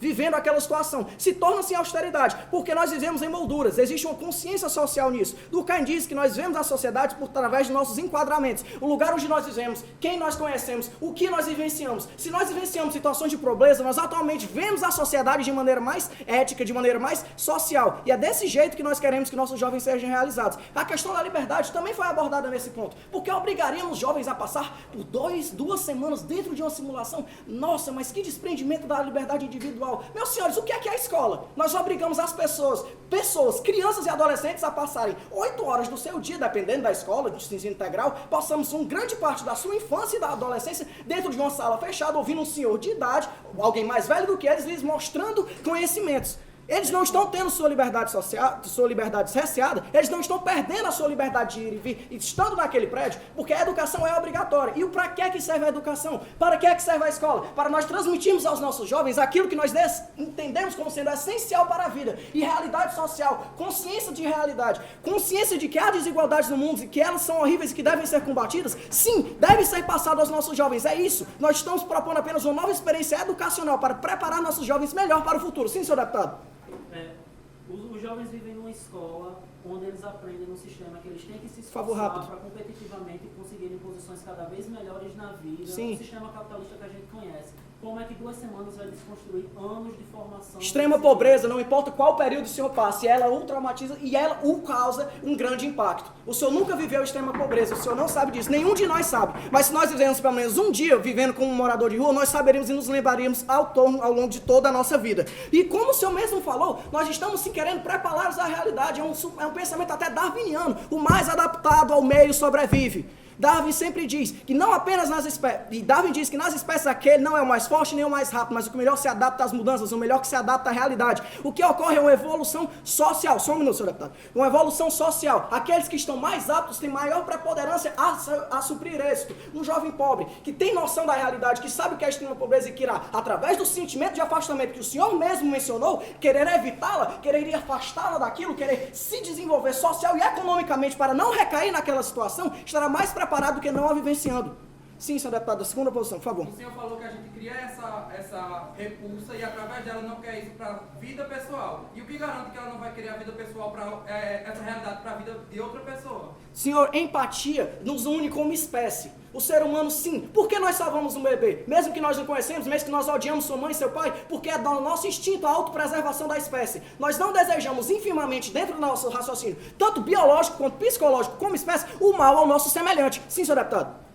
vivendo aquela situação. Se torna-se austeridade, porque nós vivemos em molduras, existe uma consciência social nisso. Durkheim diz que nós vemos a sociedade através de nossos enquadramentos, o lugar onde nós vivemos, quem nós conhecemos, o que nós vivenciamos. Se nós vivenciamos situações de pobreza, nós atualmente vemos a sociedade de maneira mais ética, de maneira mais social, e é desse jeito que nós queremos que nossos jovens sejam realizados. A questão da liberdade também foi abordada nesse ponto, porque obrigaríamos os jovens a passar por 2 semanas dentro de uma simulação. Nossa, mas que desprendimento da liberdade individual. Meus senhores, o que é a escola? Nós obrigamos as pessoas, crianças e adolescentes a passarem 8 horas do seu dia, dependendo da escola, de ensino integral, passamos uma grande parte da sua infância e da adolescência dentro de uma sala fechada, ouvindo um senhor de idade, alguém mais velho do que eles, lhes mostrando conhecimentos. Eles não estão tendo sua liberdade cerceada, eles não estão perdendo a sua liberdade de ir e vir, estando naquele prédio, porque a educação é obrigatória. E para que serve a educação? Para que serve a escola? Para nós transmitirmos aos nossos jovens aquilo que nós entendemos como sendo essencial para a vida. E realidade social, consciência de realidade, consciência de que há desigualdades no mundo e que elas são horríveis e que devem ser combatidas, sim, deve ser passado aos nossos jovens. É isso. Nós estamos propondo apenas uma nova experiência educacional para preparar nossos jovens melhor para o futuro. Sim, senhor deputado? Os jovens vivem numa numa escola onde eles aprendem num sistema que eles têm que se favor, esforçar rápido. para competitivamente conseguirem posições cada vez melhores na vida, Sim. um sistema capitalista que a gente conhece. Como é que 2 semanas vai desconstruir anos de formação? Extrema pobreza, não importa qual período o senhor passe, ela o traumatiza e ela o causa um grande impacto. O senhor nunca viveu extrema pobreza, o senhor não sabe disso, nenhum de nós sabe. Mas se nós vivemos pelo menos um dia vivendo como um morador de rua, nós saberíamos e nos lembraríamos ao longo de toda a nossa vida. E como o senhor mesmo falou, nós estamos se querendo prepará-los à realidade, é um pensamento até darwiniano, o mais adaptado ao meio sobrevive. Darwin sempre diz que não apenas nas espécies, e Darwin diz que nas espécies aquele não é o mais forte nem o mais rápido, mas o que melhor se adapta às mudanças, o melhor que se adapta à realidade. O que ocorre é uma evolução social, só um minuto, senhor deputado, uma evolução social. Aqueles que estão mais aptos têm maior preponderância a suprir êxito. Um jovem pobre que tem noção da realidade, que sabe o que é a extrema pobreza e que irá, através do sentimento de afastamento que o senhor mesmo mencionou, querer evitá-la, querer afastá-la daquilo, querer se desenvolver social e economicamente para não recair naquela situação, estará mais preparado do que não a vivenciando. Sim, senhor deputado, a segunda posição, por favor. O senhor falou que a gente cria essa repulsa e através dela não quer isso para a vida pessoal. E o que garante que ela não vai querer a vida pessoal para essa realidade para a vida de outra pessoa? Senhor, empatia nos une como espécie. O ser humano, sim. Por que nós salvamos um bebê? Mesmo que nós não conhecemos, mesmo que nós odiamos sua mãe e seu pai, porque é do nosso instinto a autopreservação da espécie. Nós não desejamos infimamente, dentro do nosso raciocínio, tanto biológico quanto psicológico, como espécie, o mal ao nosso semelhante. Sim, senhor deputado.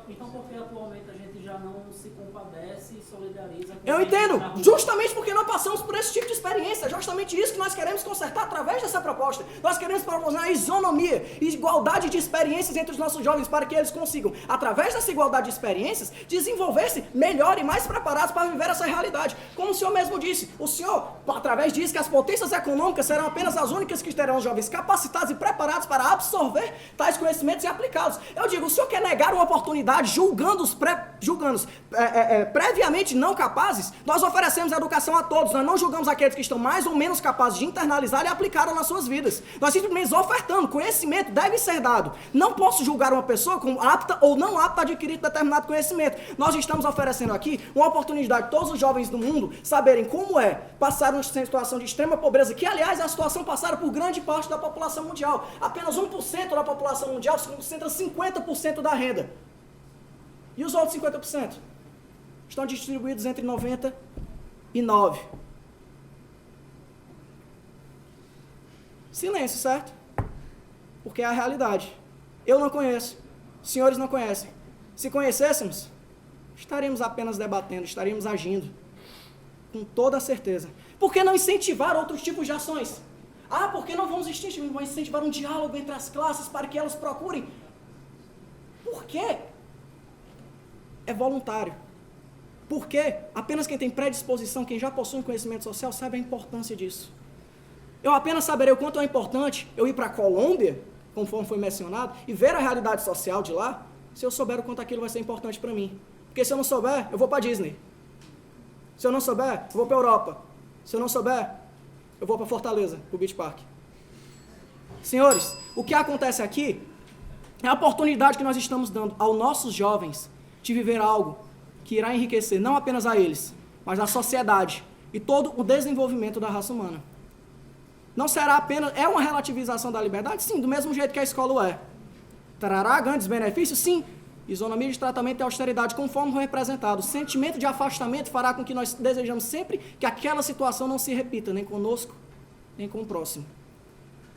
Então por que atualmente a gente já não se compadece e solidariza com Eu quem entendo, está na rua? justamente porque não passamos por esse tipo de experiência, justamente isso que nós queremos consertar através dessa proposta. Nós queremos proporcionar isonomia e igualdade de experiências entre os nossos jovens para que eles consigam, através dessa igualdade de experiências, desenvolver-se melhor e mais preparados para viver essa realidade. Como o senhor mesmo disse, o senhor, através disso, que as potências econômicas serão apenas as únicas que terão os jovens capacitados e preparados para absorver tais conhecimentos e aplicá-los. Eu digo, o senhor quer negar uma oportunidade julgando-os previamente não capazes? Nós oferecemos educação a todos, nós não julgamos aqueles que estão mais ou menos capazes de internalizar e aplicá-la nas suas vidas. Nós simplesmente ofertando, conhecimento deve ser dado. Não posso julgar uma pessoa como apta ou não apta a adquirir determinado conhecimento. Nós estamos oferecendo aqui uma oportunidade de todos os jovens do mundo saberem como é passar uma situação de extrema pobreza, que aliás é a situação passada por grande parte da população mundial. Apenas 1% da população mundial concentra 50% da renda. E os outros 50%? Estão distribuídos entre 99. Silêncio, certo? Porque é a realidade. Eu não conheço. Os senhores não conhecem. Se conhecêssemos, estaríamos apenas debatendo, estaríamos agindo. Com toda a certeza. Por que não incentivar outros tipos de ações? Ah, por que não vamos incentivar um diálogo entre as classes para que elas procurem? Por quê? É voluntário. Porque apenas quem tem predisposição, quem já possui um conhecimento social, sabe a importância disso. Eu apenas saberei o quanto é importante eu ir para a Colômbia, conforme foi mencionado, e ver a realidade social de lá, se eu souber o quanto aquilo vai ser importante para mim. Porque se eu não souber, eu vou para a Disney. Se eu não souber, eu vou para a Europa. Se eu não souber, eu vou para Fortaleza, para o Beach Park. Senhores, o que acontece aqui é a oportunidade que nós estamos dando aos nossos jovens de viver algo que irá enriquecer não apenas a eles, mas a sociedade e todo o desenvolvimento da raça humana. Não será apenas... É uma relativização da liberdade? Sim, do mesmo jeito que a escola é. Trará grandes benefícios? Sim. Isonomia de tratamento e austeridade, conforme representado. O sentimento de afastamento fará com que nós desejamos sempre que aquela situação não se repita, nem conosco, nem com o próximo.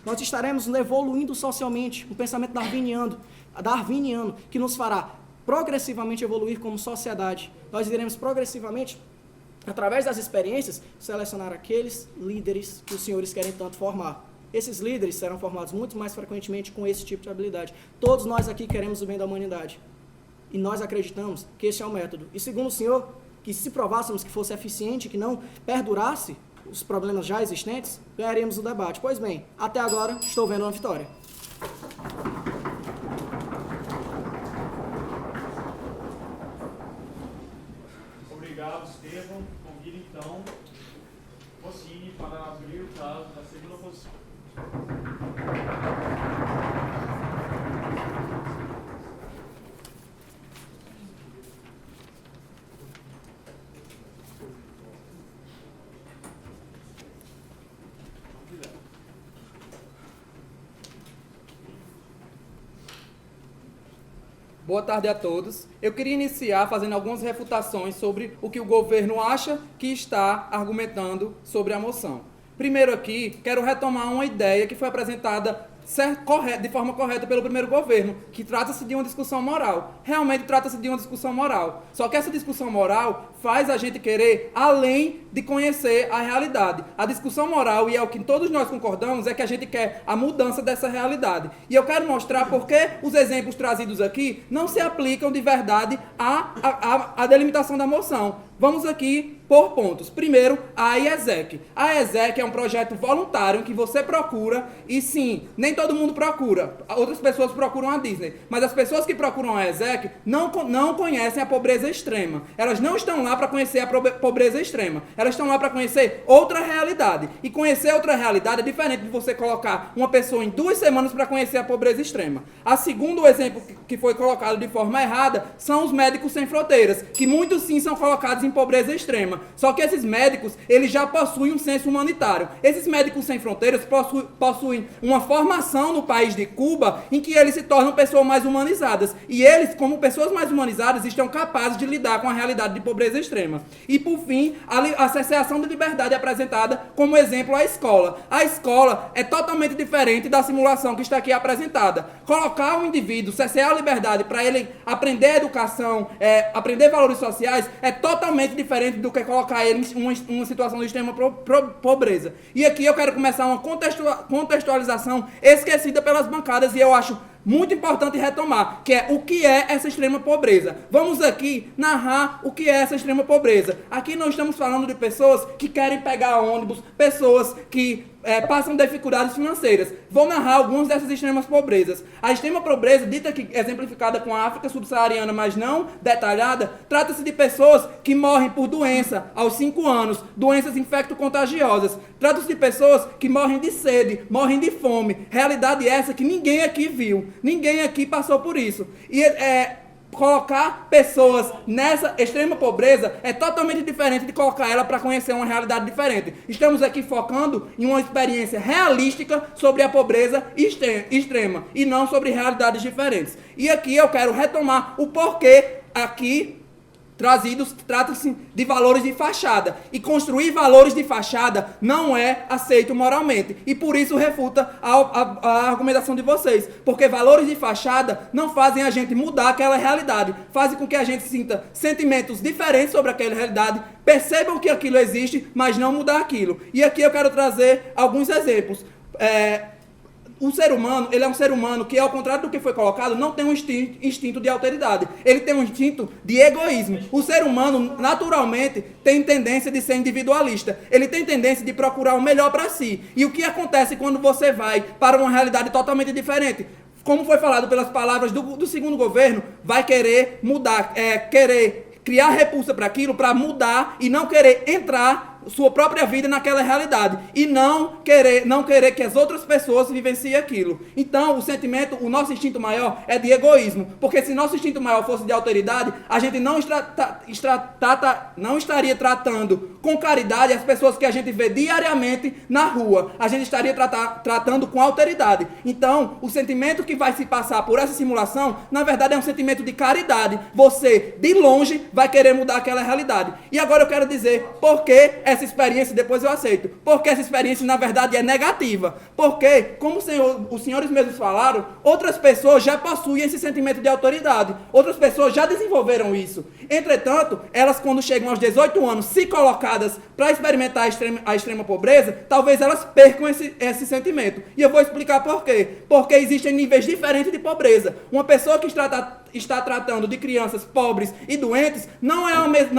Nós estaremos evoluindo socialmente, um pensamento darwiniano, que nos fará progressivamente evoluir como sociedade. Nós iremos progressivamente, através das experiências, selecionar aqueles líderes que os senhores querem tanto formar. Esses líderes serão formados muito mais frequentemente com esse tipo de habilidade. Todos nós aqui queremos o bem da humanidade. E nós acreditamos que esse é o método. E segundo o senhor, que se provássemos que fosse eficiente, que não perdurasse os problemas já existentes, ganharíamos o debate. Pois bem, até agora estou vendo uma vitória. Obrigado, Estevão. Convido então Rossini para abrir o caso da segunda posição. Boa tarde a todos. Eu queria iniciar fazendo algumas refutações sobre o que o governo acha que está argumentando sobre a moção. Primeiro aqui, quero retomar uma ideia que foi apresentada de forma correta pelo primeiro governo, que trata-se de uma discussão moral. Realmente trata-se de uma discussão moral. Só que essa discussão moral faz a gente querer além de conhecer a realidade. A discussão moral, e é o que todos nós concordamos, é que a gente quer a mudança dessa realidade. E eu quero mostrar por que os exemplos trazidos aqui não se aplicam de verdade à delimitação da moção. Vamos aqui por pontos. Primeiro, a IESEC. A IESEC é um projeto voluntário que você procura, e sim, nem todo mundo procura. Outras pessoas procuram a Disney. Mas as pessoas que procuram a IESEC não conhecem a pobreza extrema. Elas não estão lá para conhecer a pobreza extrema. Elas estão lá para conhecer outra realidade. E conhecer outra realidade é diferente de você colocar uma pessoa em 2 semanas para conhecer a pobreza extrema. A segundo exemplo que foi colocado de forma errada são os médicos sem fronteiras, que muitos sim são colocados em pobreza extrema. Só que esses médicos, eles já possuem um senso humanitário. Esses médicos sem fronteiras possuem uma formação no país de Cuba em que eles se tornam pessoas mais humanizadas. E eles, como pessoas mais humanizadas, estão capazes de lidar com a realidade de pobreza extrema. E por fim, a cerceação de liberdade é apresentada como exemplo à escola. A escola é totalmente diferente da simulação que está aqui apresentada. Colocar um indivíduo, cercear a liberdade para ele aprender educação, aprender valores sociais, é totalmente diferente do que colocar ele em uma situação de extrema pobreza. E aqui eu quero começar uma contextualização esquecida pelas bancadas, e eu acho muito importante retomar, que é o que é essa extrema pobreza. Vamos aqui narrar o que é essa extrema pobreza. Aqui nós estamos falando de pessoas que querem pegar ônibus, pessoas que passam dificuldades financeiras. Vou narrar algumas dessas extremas pobrezas. A extrema pobreza, dita que exemplificada com a África subsaariana, mas não detalhada, trata-se de pessoas que morrem por doença aos 5 anos, doenças infecto-contagiosas. Trata-se de pessoas que morrem de sede, morrem de fome. Realidade essa que ninguém aqui viu, ninguém aqui passou por isso. E colocar pessoas nessa extrema pobreza é totalmente diferente de colocar ela para conhecer uma realidade diferente. Estamos aqui focando em uma experiência realística sobre a pobreza extrema e não sobre realidades diferentes. E aqui eu quero retomar o porquê aqui trata-se de valores de fachada. E construir valores de fachada não é aceito moralmente. E por isso refuta a argumentação de vocês. Porque valores de fachada não fazem a gente mudar aquela realidade. Fazem com que a gente sinta sentimentos diferentes sobre aquela realidade, percebam que aquilo existe, mas não mudar aquilo. E aqui eu quero trazer alguns exemplos. O ser humano, ele é um ser humano que, ao contrário do que foi colocado, não tem um instinto de alteridade. Ele tem um instinto de egoísmo. O ser humano, naturalmente, tem tendência de ser individualista. Ele tem tendência de procurar o melhor para si. E o que acontece quando você vai para uma realidade totalmente diferente? Como foi falado pelas palavras do segundo governo, vai querer mudar, querer criar repulsa para aquilo, para mudar e não querer entrar sua própria vida naquela realidade e não querer que as outras pessoas vivenciem aquilo. Então, o nosso instinto maior é de egoísmo, porque se nosso instinto maior fosse de alteridade, a gente não estaria tratando com caridade as pessoas que a gente vê diariamente na rua. A gente estaria tratando com alteridade. Então, o sentimento que vai se passar por essa simulação, na verdade, é um sentimento de caridade. Você, de longe, vai querer mudar aquela realidade. E agora eu quero dizer por que essa experiência, depois eu aceito. Porque essa experiência, na verdade, é negativa. Porque, como os senhores mesmos falaram, outras pessoas já possuem esse sentimento de autoridade. Outras pessoas já desenvolveram isso. Entretanto, elas, quando chegam aos 18 anos, se colocadas para experimentar a extrema pobreza, talvez elas percam esse sentimento. E eu vou explicar por quê. Porque existem níveis diferentes de pobreza. Uma pessoa que está tratando de crianças pobres e doentes não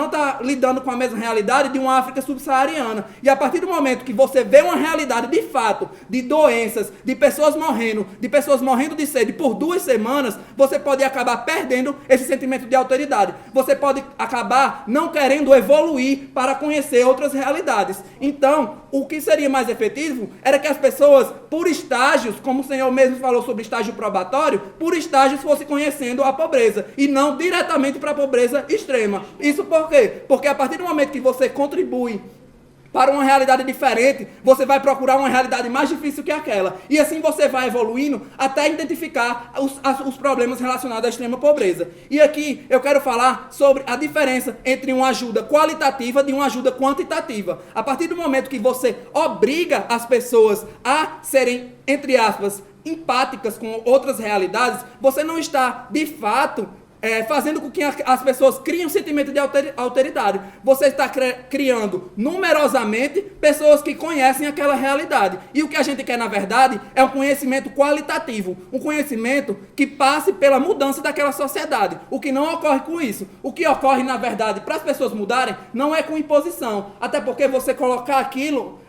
está lidando com a mesma realidade de uma África subsaariana. E a partir do momento que você vê uma realidade de fato, de doenças, de pessoas morrendo de sede por 2 semanas, você pode acabar perdendo esse sentimento de autoridade. Você pode acabar não querendo evoluir para conhecer outras realidades. Então, o que seria mais efetivo era que as pessoas, por estágios, como o senhor mesmo falou sobre estágio probatório, por estágios fossem conhecendo a pobreza e não diretamente para a pobreza extrema. Isso por quê? Porque a partir do momento que você contribui para uma realidade diferente, você vai procurar uma realidade mais difícil que aquela. E assim você vai evoluindo até identificar os problemas relacionados à extrema pobreza. E aqui eu quero falar sobre a diferença entre uma ajuda qualitativa e uma ajuda quantitativa. A partir do momento que você obriga as pessoas a serem, entre aspas, empáticas com outras realidades, você não está, de fato, fazendo com que as pessoas criem um sentimento de alteridade. Você está criando numerosamente pessoas que conhecem aquela realidade. E o que a gente quer, na verdade, é um conhecimento qualitativo. Um conhecimento que passe pela mudança daquela sociedade. O que não ocorre com isso. O que ocorre, na verdade, para as pessoas mudarem, não é com imposição. Até porque você colocar aquilo...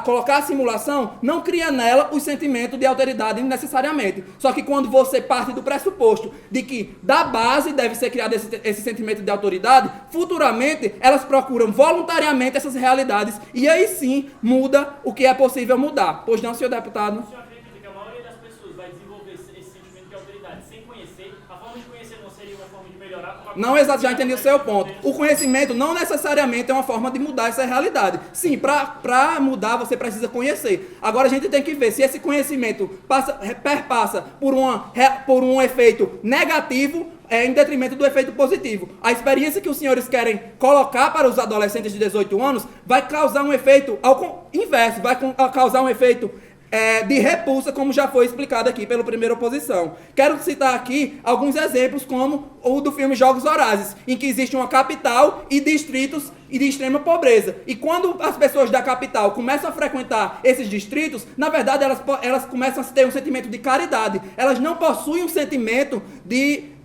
colocar a simulação não cria nela o sentimento de alteridade necessariamente. Só que quando você parte do pressuposto de que da base deve ser criado esse sentimento de autoridade, futuramente elas procuram voluntariamente essas realidades e aí sim muda o que é possível mudar. Pois não, senhor deputado? O senhor acredita que a maioria das pessoas vai desenvolver esse sentimento de autoridade sem conhecer? A forma de conhecer não seria uma forma de melhorar? Não, exato, já entendi o seu ponto. O conhecimento não necessariamente é uma forma de mudar essa realidade. Sim, para mudar você precisa conhecer. Agora a gente tem que ver se esse conhecimento perpassa por um efeito negativo em detrimento do efeito positivo. A experiência que os senhores querem colocar para os adolescentes de 18 anos vai causar um efeito inverso, vai causar um efeito de repulsa, como já foi explicado aqui pela primeira oposição. Quero citar aqui alguns exemplos, como o do filme Jogos Vorazes, em que existe uma capital e distritos de extrema pobreza. E quando as pessoas da capital começam a frequentar esses distritos, na verdade elas começam a ter um sentimento de caridade. Elas não possuem um sentimento de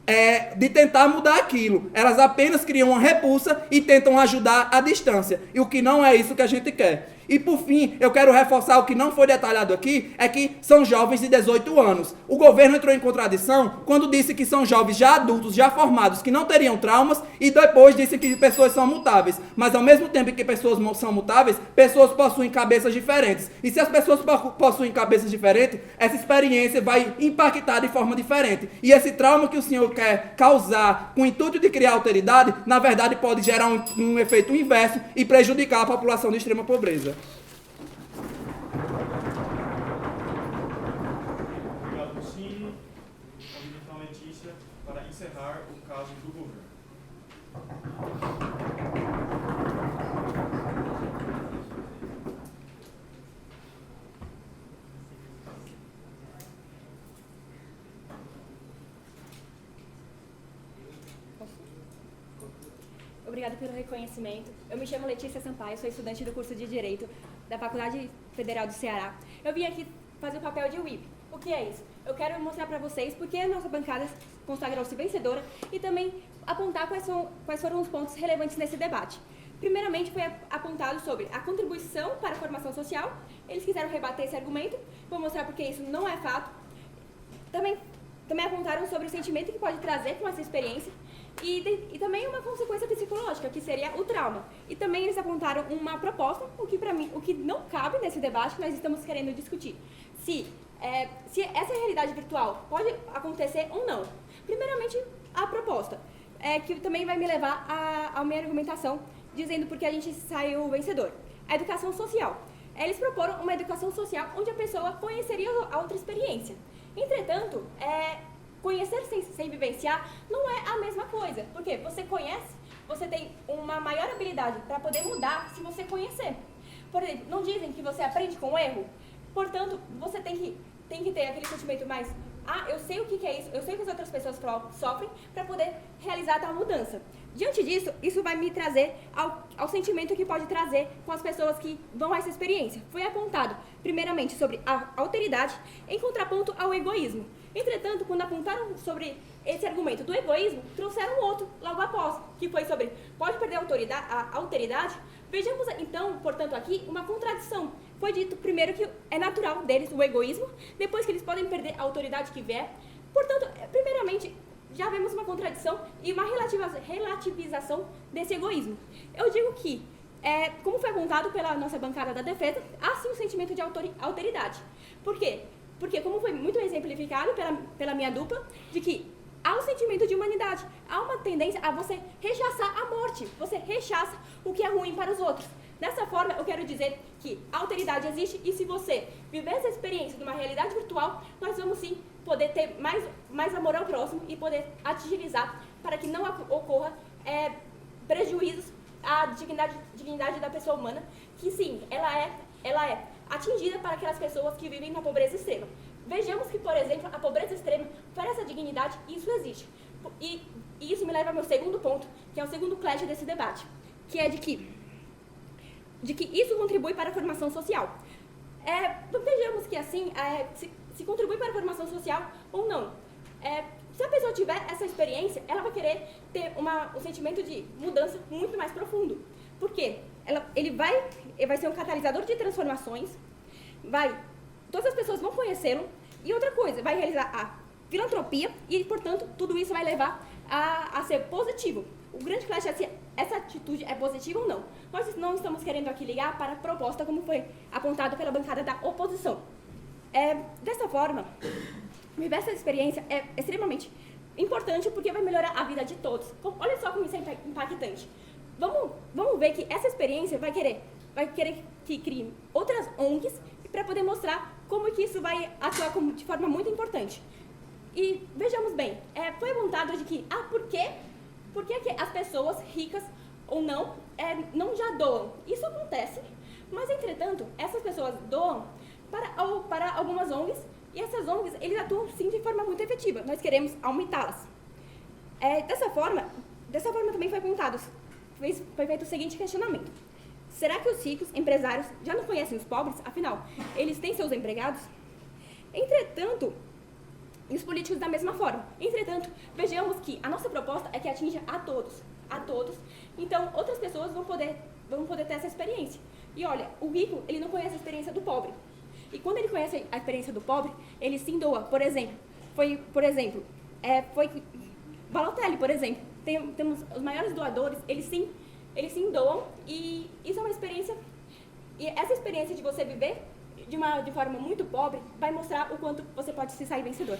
tentar mudar aquilo. Elas apenas criam uma repulsa e tentam ajudar à distância. E o que não é isso que a gente quer. E por fim, eu quero reforçar o que não foi detalhado aqui, é que são jovens de 18 anos. O governo entrou em contradição quando disse que são jovens já adultos, já formados, que não teriam traumas, e depois disse que pessoas são mutáveis. Mas ao mesmo tempo que pessoas são mutáveis, pessoas possuem cabeças diferentes. E se as pessoas possuem cabeças diferentes, essa experiência vai impactar de forma diferente. E esse trauma que o senhor quer causar com o intuito de criar alteridade, na verdade pode gerar um efeito inverso e prejudicar a população de extrema pobreza. Obrigado, Lucine. Convido então a Letícia para encerrar o caso do governo. Obrigada pelo reconhecimento. Eu me chamo Letícia Sampaio, sou estudante do curso de Direito da Faculdade Federal do Ceará. Eu vim aqui fazer o papel de whip. O que é isso? Eu quero mostrar para vocês porque a nossa bancada consagrou-se vencedora e também apontar quais foram os pontos relevantes nesse debate. Primeiramente, foi apontado sobre a contribuição para a formação social. Eles quiseram rebater esse argumento. Vou mostrar porque isso não é fato. Também apontaram sobre o sentimento que pode trazer com essa experiência. E também uma consequência psicológica, que seria o trauma. E também eles apontaram uma proposta, o que não cabe nesse debate que nós estamos querendo discutir. Se essa realidade virtual pode acontecer ou não. Primeiramente, a proposta, que também vai me levar à minha argumentação, dizendo porque a gente saiu vencedor. A educação social. Eles proporam uma educação social onde a pessoa conheceria a outra experiência. Entretanto, conhecer sem vivenciar não é a mesma coisa. Porque você conhece, você tem uma maior habilidade para poder mudar se você conhecer. Por exemplo, não dizem que você aprende com o erro? Portanto, você tem que ter aquele sentimento mais... eu sei o que é isso, eu sei o que as outras pessoas sofrem para poder realizar tal mudança. Diante disso, isso vai me trazer ao sentimento que pode trazer com as pessoas que vão a essa experiência. Foi apontado, primeiramente, sobre a alteridade em contraponto ao egoísmo. Entretanto, quando apontaram sobre esse argumento do egoísmo, trouxeram outro logo após, que foi sobre pode perder a alteridade. Vejamos, então, portanto, aqui uma contradição. Foi dito primeiro que é natural deles o egoísmo, depois que eles podem perder a autoridade que vier. Portanto, primeiramente, já vemos uma contradição e uma relativização desse egoísmo. Eu digo que, como foi apontado pela nossa bancada da defesa, há sim um sentimento de alteridade. Por quê? Porque, como foi muito exemplificado pela minha dupla, de que há um sentimento de humanidade, há uma tendência a você rechaçar a morte, você rechaça o que é ruim para os outros. Dessa forma, eu quero dizer que a alteridade existe e se você viver essa experiência de uma realidade virtual, nós vamos sim poder ter mais amor ao próximo e poder agilizar para que não ocorra prejuízos à dignidade da pessoa humana, que sim, ela é atingida para aquelas pessoas que vivem na pobreza extrema. Vejamos que, por exemplo, a pobreza extrema oferece essa dignidade e isso existe. E isso me leva ao meu segundo ponto, que é o segundo clash desse debate, que é de que isso contribui para a formação social. Vejamos que assim, se contribui para a formação social ou não. Se a pessoa tiver essa experiência, ela vai querer ter um sentimento de mudança muito mais profundo. Por quê? Ele vai ser um catalisador de transformações, todas as pessoas vão conhecê-lo, e outra coisa, vai realizar a filantropia e, portanto, tudo isso vai levar a ser positivo. O grande clash é se essa atitude é positiva ou não. Nós não estamos querendo aqui ligar para a proposta como foi apontado pela bancada da oposição. Dessa forma, viver essa experiência é extremamente importante porque vai melhorar a vida de todos. Olha só como isso é impactante. Vamos ver que essa experiência vai querer que crie outras ONGs para poder mostrar como que isso vai atuar de forma muito importante. E vejamos bem, foi apontado de que, por que as pessoas ricas ou não já doam? Isso acontece, mas entretanto, essas pessoas doam para algumas ONGs e essas ONGs, eles atuam sim de forma muito efetiva. Nós queremos aumentá-las. Dessa forma também foi feito o seguinte questionamento. Será que os ricos empresários já não conhecem os pobres? Afinal, eles têm seus empregados? Entretanto, e os políticos da mesma forma. Entretanto, vejamos que a nossa proposta é que atinja a todos. Então, outras pessoas vão poder ter essa experiência. E olha, o rico, ele não conhece a experiência do pobre. E quando ele conhece a experiência do pobre, ele sim doa. Por exemplo, foi Balotelli, por exemplo. Temos os maiores doadores, eles sim doam. E isso é uma experiência. E essa experiência de você viver de forma muito pobre vai mostrar o quanto você pode se sair vencedor.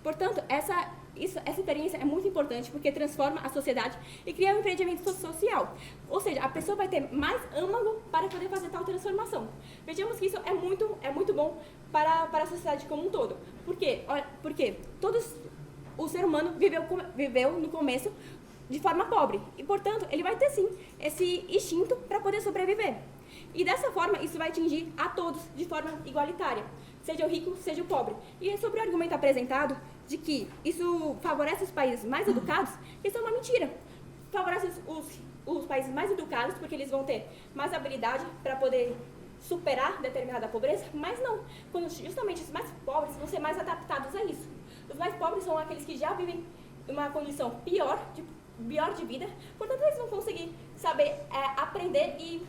Portanto, essa experiência é muito importante porque transforma a sociedade e cria um empreendimento social. Ou seja, a pessoa vai ter mais âmago para poder fazer tal transformação. Vejamos que isso é muito bom para a sociedade como um todo. Por quê? Porque o ser humano viveu no começo de forma pobre. E, portanto, ele vai ter, sim, esse instinto para poder sobreviver. E, dessa forma, isso vai atingir a todos de forma igualitária, seja o rico, seja o pobre. E sobre o argumento apresentado de que isso favorece os países mais educados, isso é uma mentira. Favorece os países mais educados porque eles vão ter mais habilidade para poder superar determinada pobreza, mas não. Quando justamente os mais pobres vão ser mais adaptados a isso. Os mais pobres são aqueles que já vivem uma condição pior de vida, portanto eles vão conseguir saber aprender e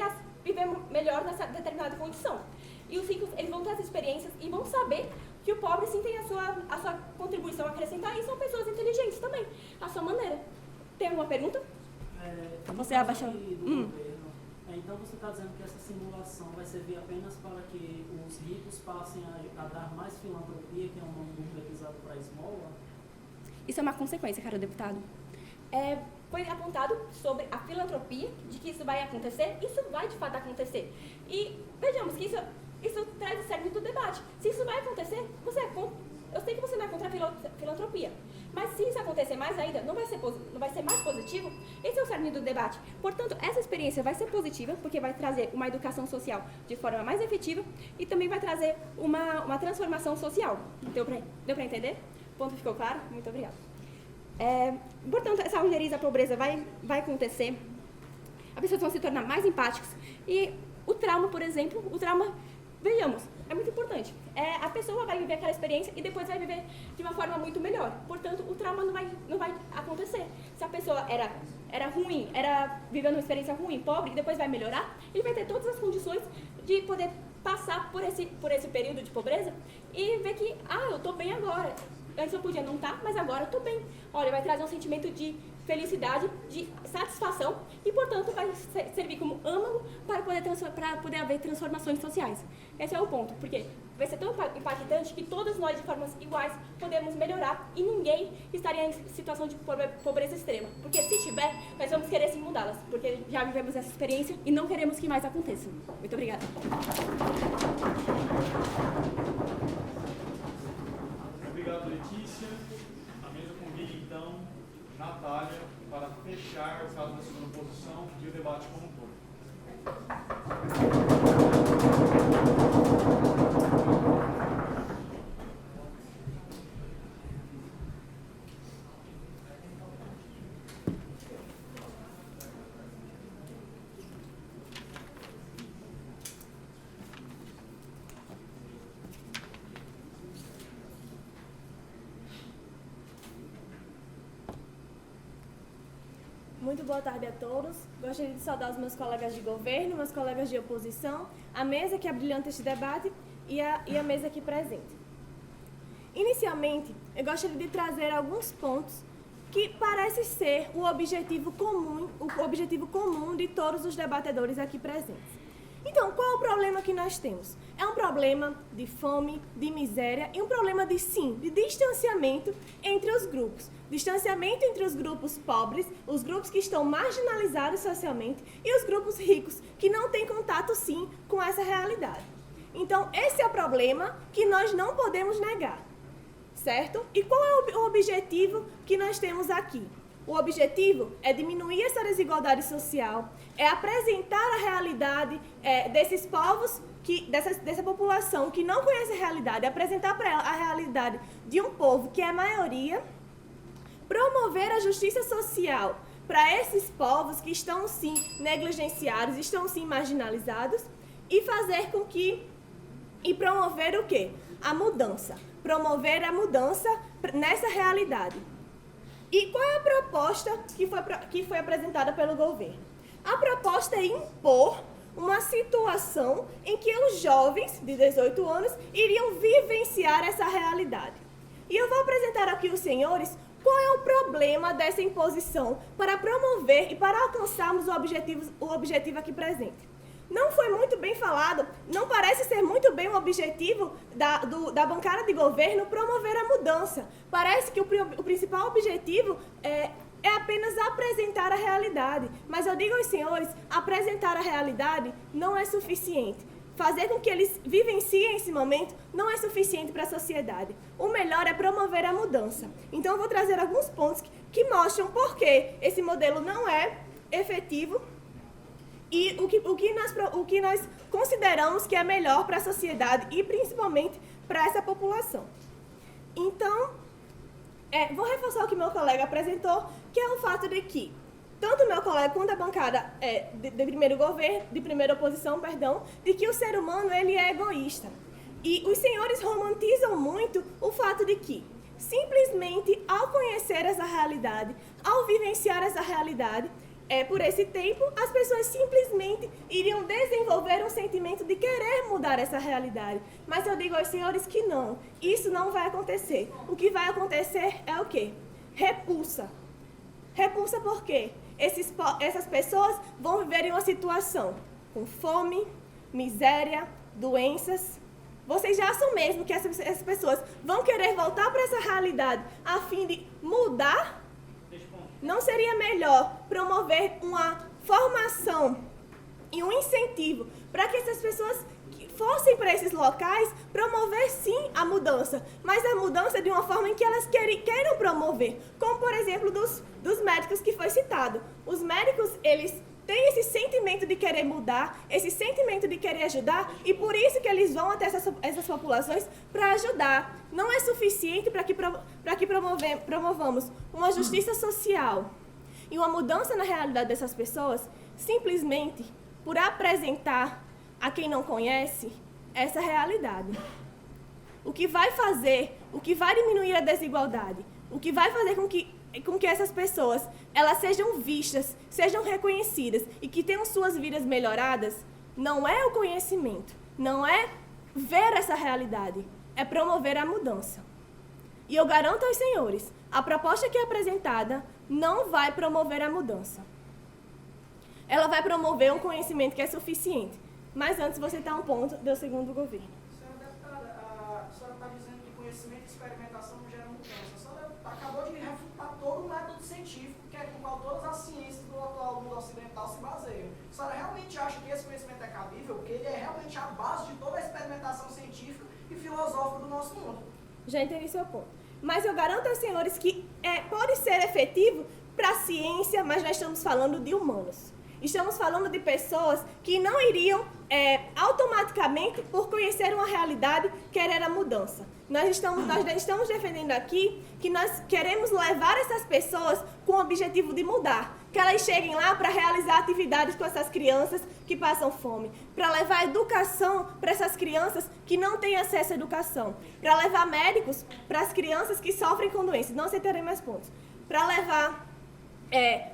a viver melhor nessa determinada condição. E os ricos, eles vão ter essas experiências e vão saber que o pobre sim tem a sua contribuição a acrescentar e são pessoas inteligentes também, à sua maneira. Tem alguma pergunta? Você abaixa. Então você está dizendo que essa simulação vai servir apenas para que os ricos passem a dar mais filantropia, que é um nome concretizado para a esmola? Isso é uma consequência, caro deputado. Foi apontado sobre a filantropia, de que isso vai acontecer, isso vai de fato acontecer. E vejamos que isso traz o cerne do debate. Se isso vai acontecer, eu sei que você não é contra a filantropia, mas se isso acontecer mais ainda, não vai ser mais positivo, esse é o cerne do debate. Portanto, essa experiência vai ser positiva, porque vai trazer uma educação social de forma mais efetiva e também vai trazer uma transformação social. Deu para entender? O ponto ficou claro? Muito obrigada. Portanto, essa ulneriza a pobreza vai acontecer, as pessoas vão se tornar mais empáticas e o trauma, por exemplo, vejamos, é muito importante. A pessoa vai viver aquela experiência e depois vai viver de uma forma muito melhor. Portanto, o trauma não vai acontecer. Se a pessoa era ruim, vivendo uma experiência ruim, pobre, e depois vai melhorar, ele vai ter todas as condições de poder passar por esse período de pobreza e ver que, eu estou bem agora. Antes eu podia não estar, mas agora eu estou bem. Olha, vai trazer um sentimento de felicidade, de satisfação e, portanto, vai servir como âmago para poder haver transformações sociais. Esse é o ponto, porque vai ser tão impactante que todos nós, de formas iguais, podemos melhorar e ninguém estaria em situação de pobreza extrema. Porque se tiver, nós vamos querer sim mudá-las, porque já vivemos essa experiência e não queremos que mais aconteça. Muito obrigada. Obrigado, Letícia. A mesa convida, então, Natália, para fechar o caso da segunda posição e o debate como um todo. Muito boa tarde a todos. Gostaria de saudar os meus colegas de governo, meus colegas de oposição, a mesa que abrilhanta este debate e a mesa aqui presente. Inicialmente, eu gostaria de trazer alguns pontos que parecem ser o objetivo comum de todos os debatedores aqui presentes. Então, qual é o problema que nós temos? É um problema de fome, de miséria e um problema de distanciamento entre os grupos. Distanciamento entre os grupos pobres, os grupos que estão marginalizados socialmente e os grupos ricos, que não têm contato, sim, com essa realidade. Então, esse é o problema que nós não podemos negar, certo? E qual é o objetivo que nós temos aqui? O objetivo é diminuir essa desigualdade social, é apresentar a realidade desses povos, dessa população que não conhece a realidade, apresentar para ela a realidade de um povo que é maioria, promover a justiça social para esses povos que estão, sim, negligenciados, estão, sim, marginalizados, e fazer com que... E promover o quê? A mudança. Promover a mudança nessa realidade. E qual é a proposta que foi apresentada pelo governo? A proposta é impor uma situação em que os jovens de 18 anos iriam vivenciar essa realidade. E eu vou apresentar aqui aos senhores qual é o problema dessa imposição para promover e para alcançarmos o objetivo aqui presente. Não foi muito bem falado, não parece ser muito bem o objetivo da bancada de governo promover a mudança. Parece que o principal objetivo é apenas apresentar a realidade. Mas eu digo aos senhores, apresentar a realidade não é suficiente. Fazer com que eles vivenciem esse momento não é suficiente para a sociedade. O melhor é promover a mudança. Então eu vou trazer alguns pontos que mostram por que esse modelo não é efetivo e o que nós consideramos que é melhor para a sociedade e principalmente para essa população. Então, vou reforçar o que meu colega apresentou, que é o fato de que tanto o meu colega quanto a bancada de primeira oposição, de que o ser humano ele é egoísta. E os senhores romantizam muito o fato de que, simplesmente ao conhecer essa realidade, ao vivenciar essa realidade, por esse tempo, as pessoas simplesmente iriam desenvolver um sentimento de querer mudar essa realidade. Mas eu digo aos senhores que não, isso não vai acontecer. O que vai acontecer é o quê? Repulsa. Repulsa por quê? Essas pessoas vão viver em uma situação com fome, miséria, doenças. Vocês já acham mesmo que essas pessoas vão querer voltar para essa realidade a fim de mudar? Não seria melhor promover uma formação e um incentivo para que essas pessoas que fossem para esses locais promover sim a mudança, mas a mudança de uma forma em que elas queiram promover, como por exemplo dos médicos que foi citado. Os médicos, eles têm esse sentimento de querer mudar, esse sentimento de querer ajudar, e por isso que eles vão até essas populações para ajudar. Não é suficiente para que promovamos uma justiça social e uma mudança na realidade dessas pessoas, simplesmente por apresentar a quem não conhece essa realidade. O que vai diminuir a desigualdade, o que vai fazer com que essas pessoas elas sejam vistas, sejam reconhecidas e que tenham suas vidas melhoradas, não é o conhecimento, não é ver essa realidade, é promover a mudança. E eu garanto aos senhores, a proposta que é apresentada não vai promover a mudança. Ela vai promover um conhecimento que é suficiente. Mas antes, você está um ponto do segundo governo. Senhora deputada, A senhora está dizendo que conhecimento e experimentação não geram mudança. A senhora acabou de refutar todo o método científico, que é com qual todas as ciências do atual mundo ocidental se baseiam. A senhora realmente acha que esse conhecimento é cabível? Porque ele é realmente a base de toda a experimentação científica e filosófica do nosso mundo. Já entendi seu ponto. Mas eu garanto aos senhores que pode ser efetivo para a ciência, mas nós estamos falando de humanos. Estamos falando de pessoas que não iriam automaticamente, por conhecer uma realidade, querer a mudança. Nós estamos defendendo aqui que nós queremos levar essas pessoas com o objetivo de mudar. Que elas cheguem lá para realizar atividades com essas crianças que passam fome. Para levar educação para essas crianças que não têm acesso à educação. Para levar médicos para as crianças que sofrem com doenças. Não aceitarei mais pontos. Para levar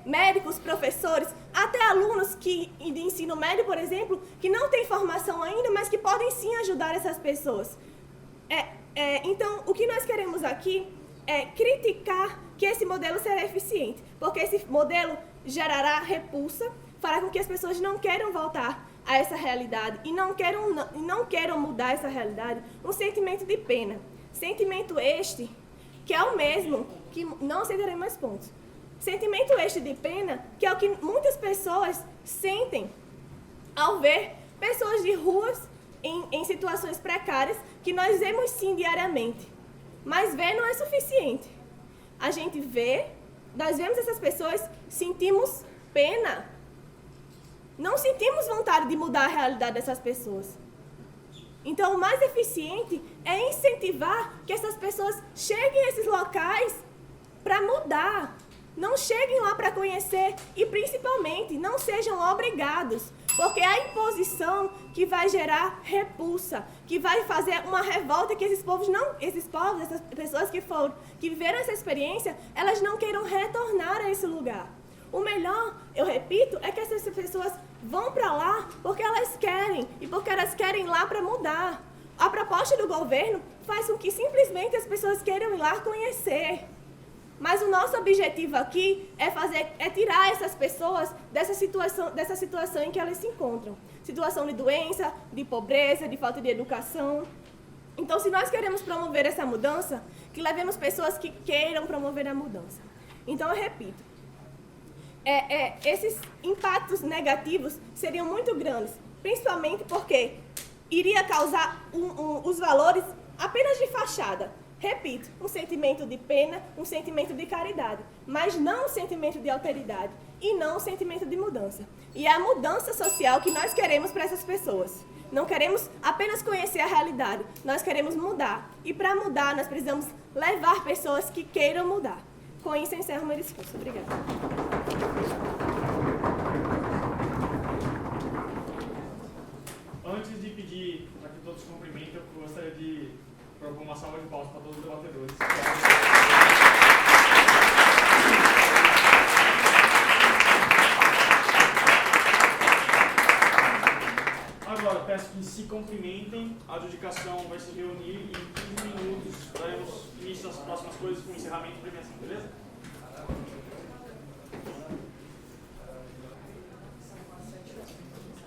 médicos, professores, até alunos de ensino médio, por exemplo, que não têm formação ainda, mas que podem sim ajudar essas pessoas. Então, o que nós queremos aqui é criticar que esse modelo será eficiente, porque esse modelo gerará repulsa, fará com que as pessoas não queiram voltar a essa realidade e não queiram mudar essa realidade, um sentimento de pena. Sentimento este que é o mesmo, que não aceitarei mais pontos. Sentimento este de pena, que é o que muitas pessoas sentem ao ver pessoas de ruas em situações precárias, que nós vemos sim diariamente. Mas ver não é suficiente. A gente vê, nós vemos essas pessoas, sentimos pena. Não sentimos vontade de mudar a realidade dessas pessoas. Então, o mais eficiente é incentivar que essas pessoas cheguem a esses locais para mudar. Não cheguem lá para conhecer e, principalmente, não sejam obrigados, porque é a imposição que vai gerar repulsa, que vai fazer uma revolta que essas pessoas que viveram essa experiência, elas não queiram retornar a esse lugar. O melhor, eu repito, é que essas pessoas vão para lá porque elas querem e porque elas querem ir lá para mudar. A proposta do governo faz com que simplesmente as pessoas queiram ir lá conhecer. Mas o nosso objetivo aqui é tirar essas pessoas dessa situação em que elas se encontram. Situação de doença, de pobreza, de falta de educação. Então, se nós queremos promover essa mudança, que levemos pessoas que queiram promover a mudança. Então, eu repito, esses impactos negativos seriam muito grandes, principalmente porque iria causar os valores apenas de fachada. Repito, um sentimento de pena, um sentimento de caridade, mas não um sentimento de alteridade e não um sentimento de mudança. E é a mudança social que nós queremos para essas pessoas. Não queremos apenas conhecer a realidade, nós queremos mudar. E para mudar, nós precisamos levar pessoas que queiram mudar. Com isso, eu encerro meu discurso. Obrigada. Antes de pedir para que todos cumprimentem, eu gostaria de propor uma salva de palmas para todos os debatedores. Agora, peço que se cumprimentem. A adjudicação vai se reunir em 15 minutos. Daremos início às próximas coisas com encerramento e premiação, beleza?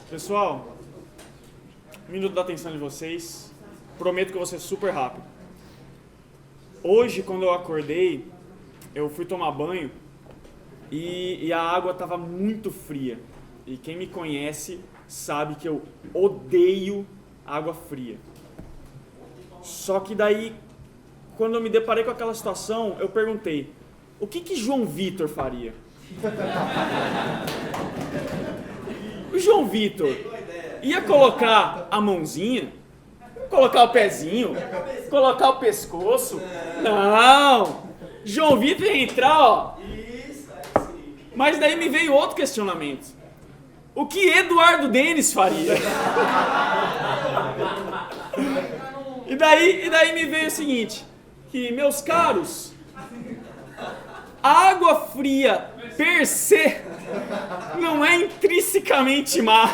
Pessoal, minuto da atenção de vocês. Prometo que eu vou ser super rápido. Hoje, quando eu acordei, eu fui tomar banho e a água estava muito fria. E quem me conhece sabe que eu odeio água fria. Só que daí, quando eu me deparei com aquela situação, eu perguntei, o que João Vitor faria? O João Vitor ia colocar a mãozinha, colocar o pezinho, colocar o pescoço? Não! João Vitor ia entrar, ó. Mas daí me veio outro questionamento. O que Eduardo Denis faria? E daí me veio o seguinte, que, meus caros, água fria per se não é intrinsecamente má.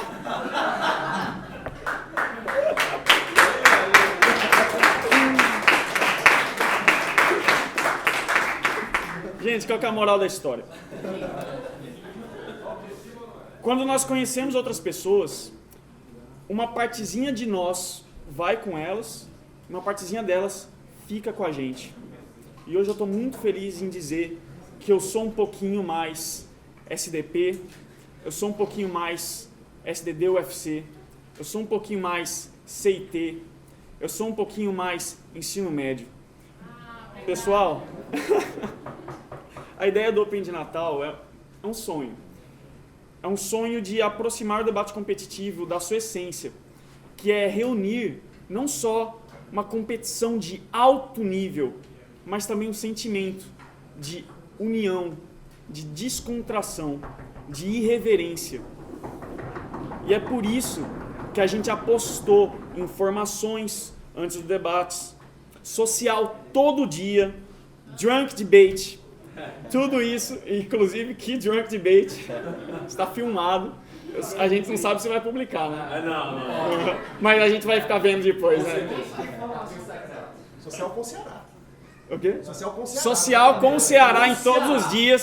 Gente, qual que é a moral da história? Quando nós conhecemos outras pessoas, uma partezinha de nós vai com elas uma partezinha delas fica com a gente. E hoje eu estou muito feliz em dizer que eu sou um pouquinho mais SDP, eu sou um pouquinho mais SDD UFC, eu sou um pouquinho mais CIT, eu sou um pouquinho mais ensino médio. Pessoal, a ideia do Open de Natal é um sonho. É um sonho de aproximar o debate competitivo da sua essência, que é reunir não só uma competição de alto nível, mas também um sentimento de união, de descontração, de irreverência. E é por isso que a gente apostou em formações antes dos debates, social todo dia, drunk debate, tudo isso, inclusive que drunk debate, está filmado. A gente não sabe se vai publicar, né? Não. Mas a gente vai ficar vendo depois, né? Social com Ceará. O quê? Social com Ceará. Social com o Ceará em todos os dias.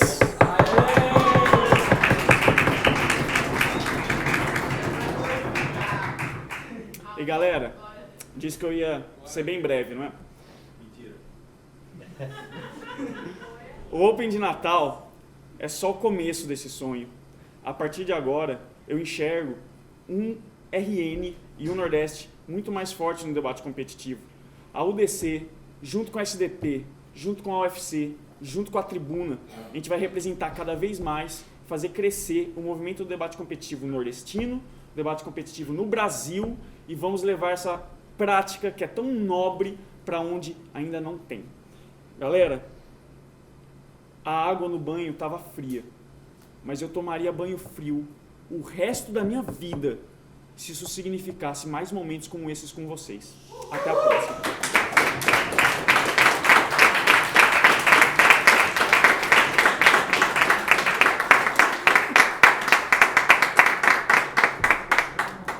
E galera, disse que eu ia ser bem breve, não é? Mentira. O Open de Natal é só o começo desse sonho. A partir de agora, eu enxergo um RN e um Nordeste muito mais forte no debate competitivo. A UDC, junto com a SDP, junto com a UFC, junto com a Tribuna, a gente vai representar cada vez mais, fazer crescer o movimento do debate competitivo nordestino, o debate competitivo no Brasil, e vamos levar essa prática que é tão nobre para onde ainda não tem. Galera, a água no banho estava fria, mas eu tomaria banho frio o resto da minha vida se isso significasse mais momentos como esses com vocês. Até a próxima.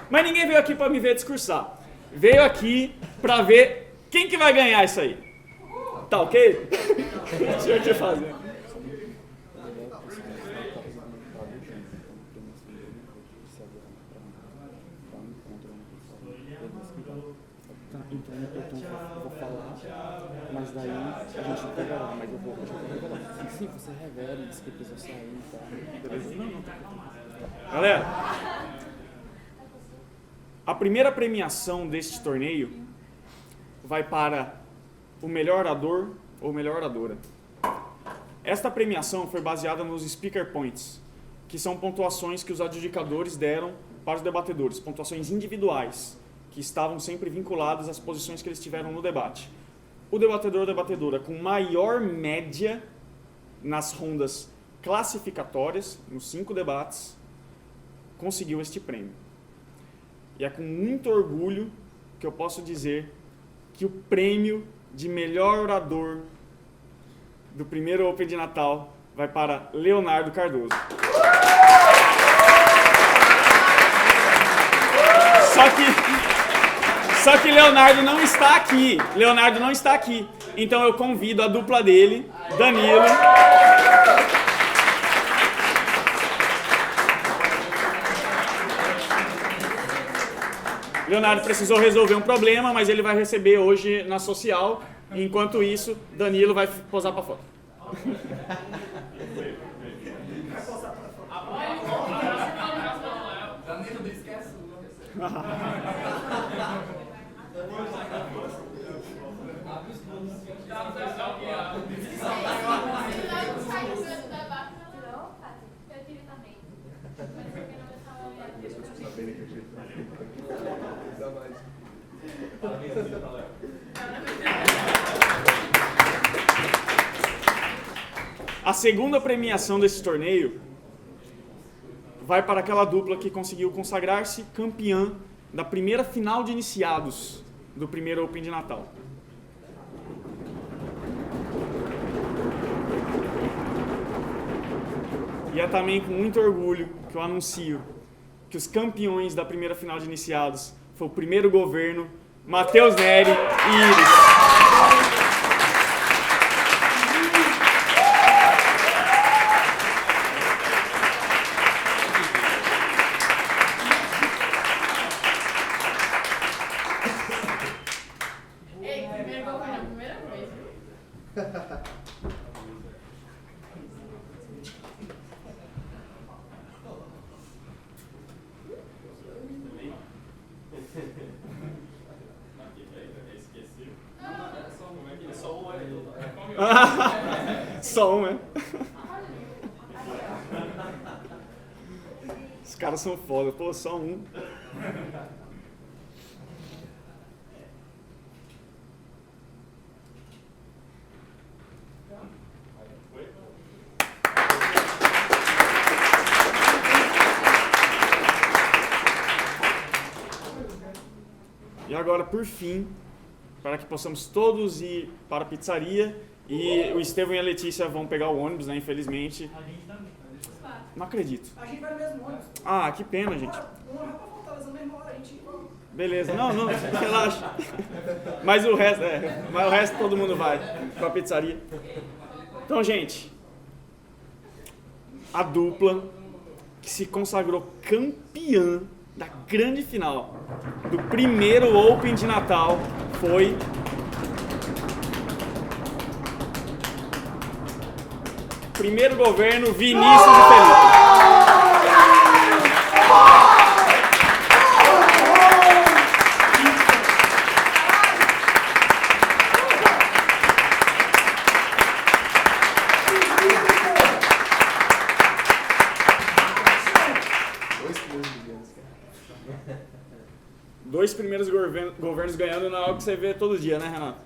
Mas ninguém veio aqui para me ver discursar. Veio aqui para ver quem que vai ganhar isso aí. Tá ok? Tinha que fazer. Então eu vou falar, mas daí a gente pega lá, mas eu vou revelar. Sim, você revela, diz que precisa sair e tal. Beleza? Não, tá. Galera, a primeira premiação deste torneio vai para o melhor orador ou melhor oradora. Esta premiação foi baseada nos Speaker Points, que são pontuações que os adjudicadores deram para os debatedores, pontuações individuais, que estavam sempre vinculadas às posições que eles tiveram no debate. O debatedor ou debatedora com maior média nas rondas classificatórias, nos 5 debates, conseguiu este prêmio. E é com muito orgulho que eu posso dizer que o prêmio de melhor orador do primeiro Open de Natal vai para Leonardo Cardoso. Só que Leonardo não está aqui. Leonardo não está aqui. Então eu convido a dupla dele, Danilo. Leonardo precisou resolver um problema, mas ele vai receber hoje na social. Enquanto isso, Danilo vai posar para foto. Danilo, não esquece. A segunda premiação desse torneio vai para aquela dupla que conseguiu consagrar-se campeã da primeira final de iniciados do primeiro Open de Natal. E é também com muito orgulho que eu anuncio que os campeões da primeira final de iniciados foi o primeiro governo, Matheus Neri e Iris. Só um, né? Os caras são foda, pô, só um. E agora, por fim, para que possamos todos ir para a pizzaria, e o Estevão e a Letícia vão pegar o ônibus, né, infelizmente. Não acredito. A gente vai no mesmo ônibus. Ah, que pena, gente. Um vai pra Fortaleza na mesma hora, a gente... Beleza, não, relaxa. Mas o resto todo mundo vai para a pizzaria. Então, gente, a dupla que se consagrou campeã da grande final do primeiro Open de Natal foi primeiro governo Vinícius e Felipe. Dois primeiros governos ganhando não é algo que você vê todo dia, né, Renato?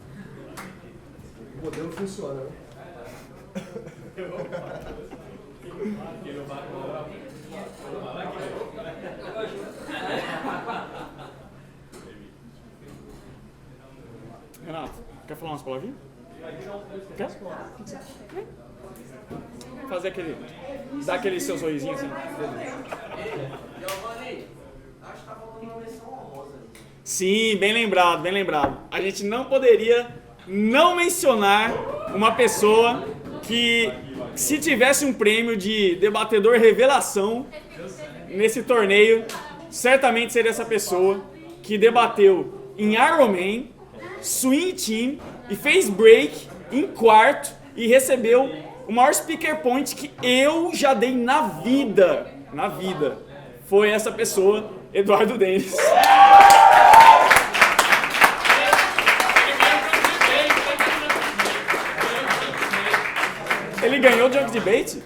O modelo funciona, né? Renato, quer falar umas palavrinhas? Quer? Fazer aquele... Dar aquele seu sorrisinho assim. Sim, bem lembrado, bem lembrado. A gente não poderia não mencionar uma pessoa que, se tivesse um prêmio de debatedor revelação nesse torneio, certamente seria essa pessoa que debateu em Ironman, Swing Team e fez break em quarto e recebeu o maior speaker point que eu já dei na vida. Foi essa pessoa, Eduardo Denis. Ele ganhou o Drunk Debate?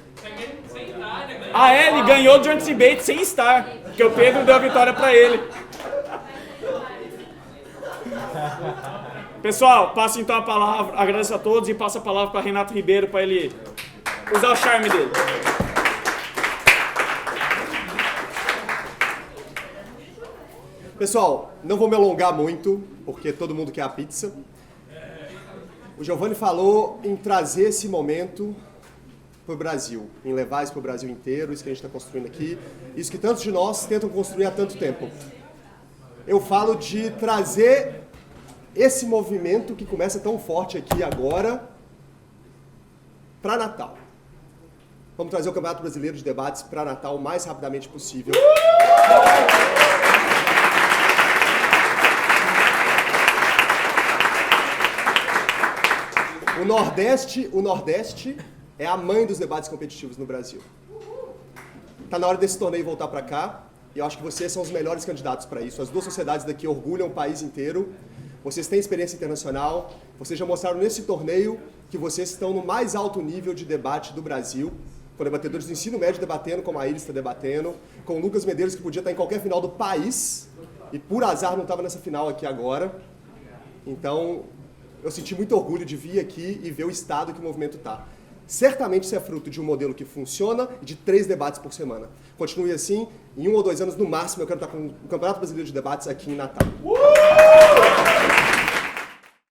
Ah, é? Ele ganhou o Drunk Debate sem estar, porque o Pedro deu a vitória pra ele. Pessoal, passo então a palavra, agradeço a todos e passo a palavra para Renato Ribeiro para ele usar o charme dele. Pessoal, não vou me alongar muito, porque todo mundo quer a pizza. O Giovanni falou em trazer esse momento para o Brasil, em levar isso para o Brasil inteiro, isso que a gente está construindo aqui, isso que tantos de nós tentam construir há tanto tempo. Eu falo de trazer esse movimento que começa tão forte aqui agora para Natal. Vamos trazer o Campeonato Brasileiro de Debates para Natal o mais rapidamente possível. O Nordeste é a mãe dos debates competitivos no Brasil. Está na hora desse torneio voltar para cá, e eu acho que vocês são os melhores candidatos para isso. As duas sociedades daqui orgulham o país inteiro, vocês têm experiência internacional, vocês já mostraram nesse torneio que vocês estão no mais alto nível de debate do Brasil, com debatedores do ensino médio debatendo, como a Iris está debatendo, com o Lucas Medeiros, que podia estar em qualquer final do país, e por azar não estava nessa final aqui agora. Então, eu senti muito orgulho de vir aqui e ver o estado que o movimento está. Certamente isso é fruto de um modelo que funciona e de 3 debates por semana. Continue assim, em 1 ou 2 anos no máximo eu quero estar com o Campeonato Brasileiro de Debates aqui em Natal.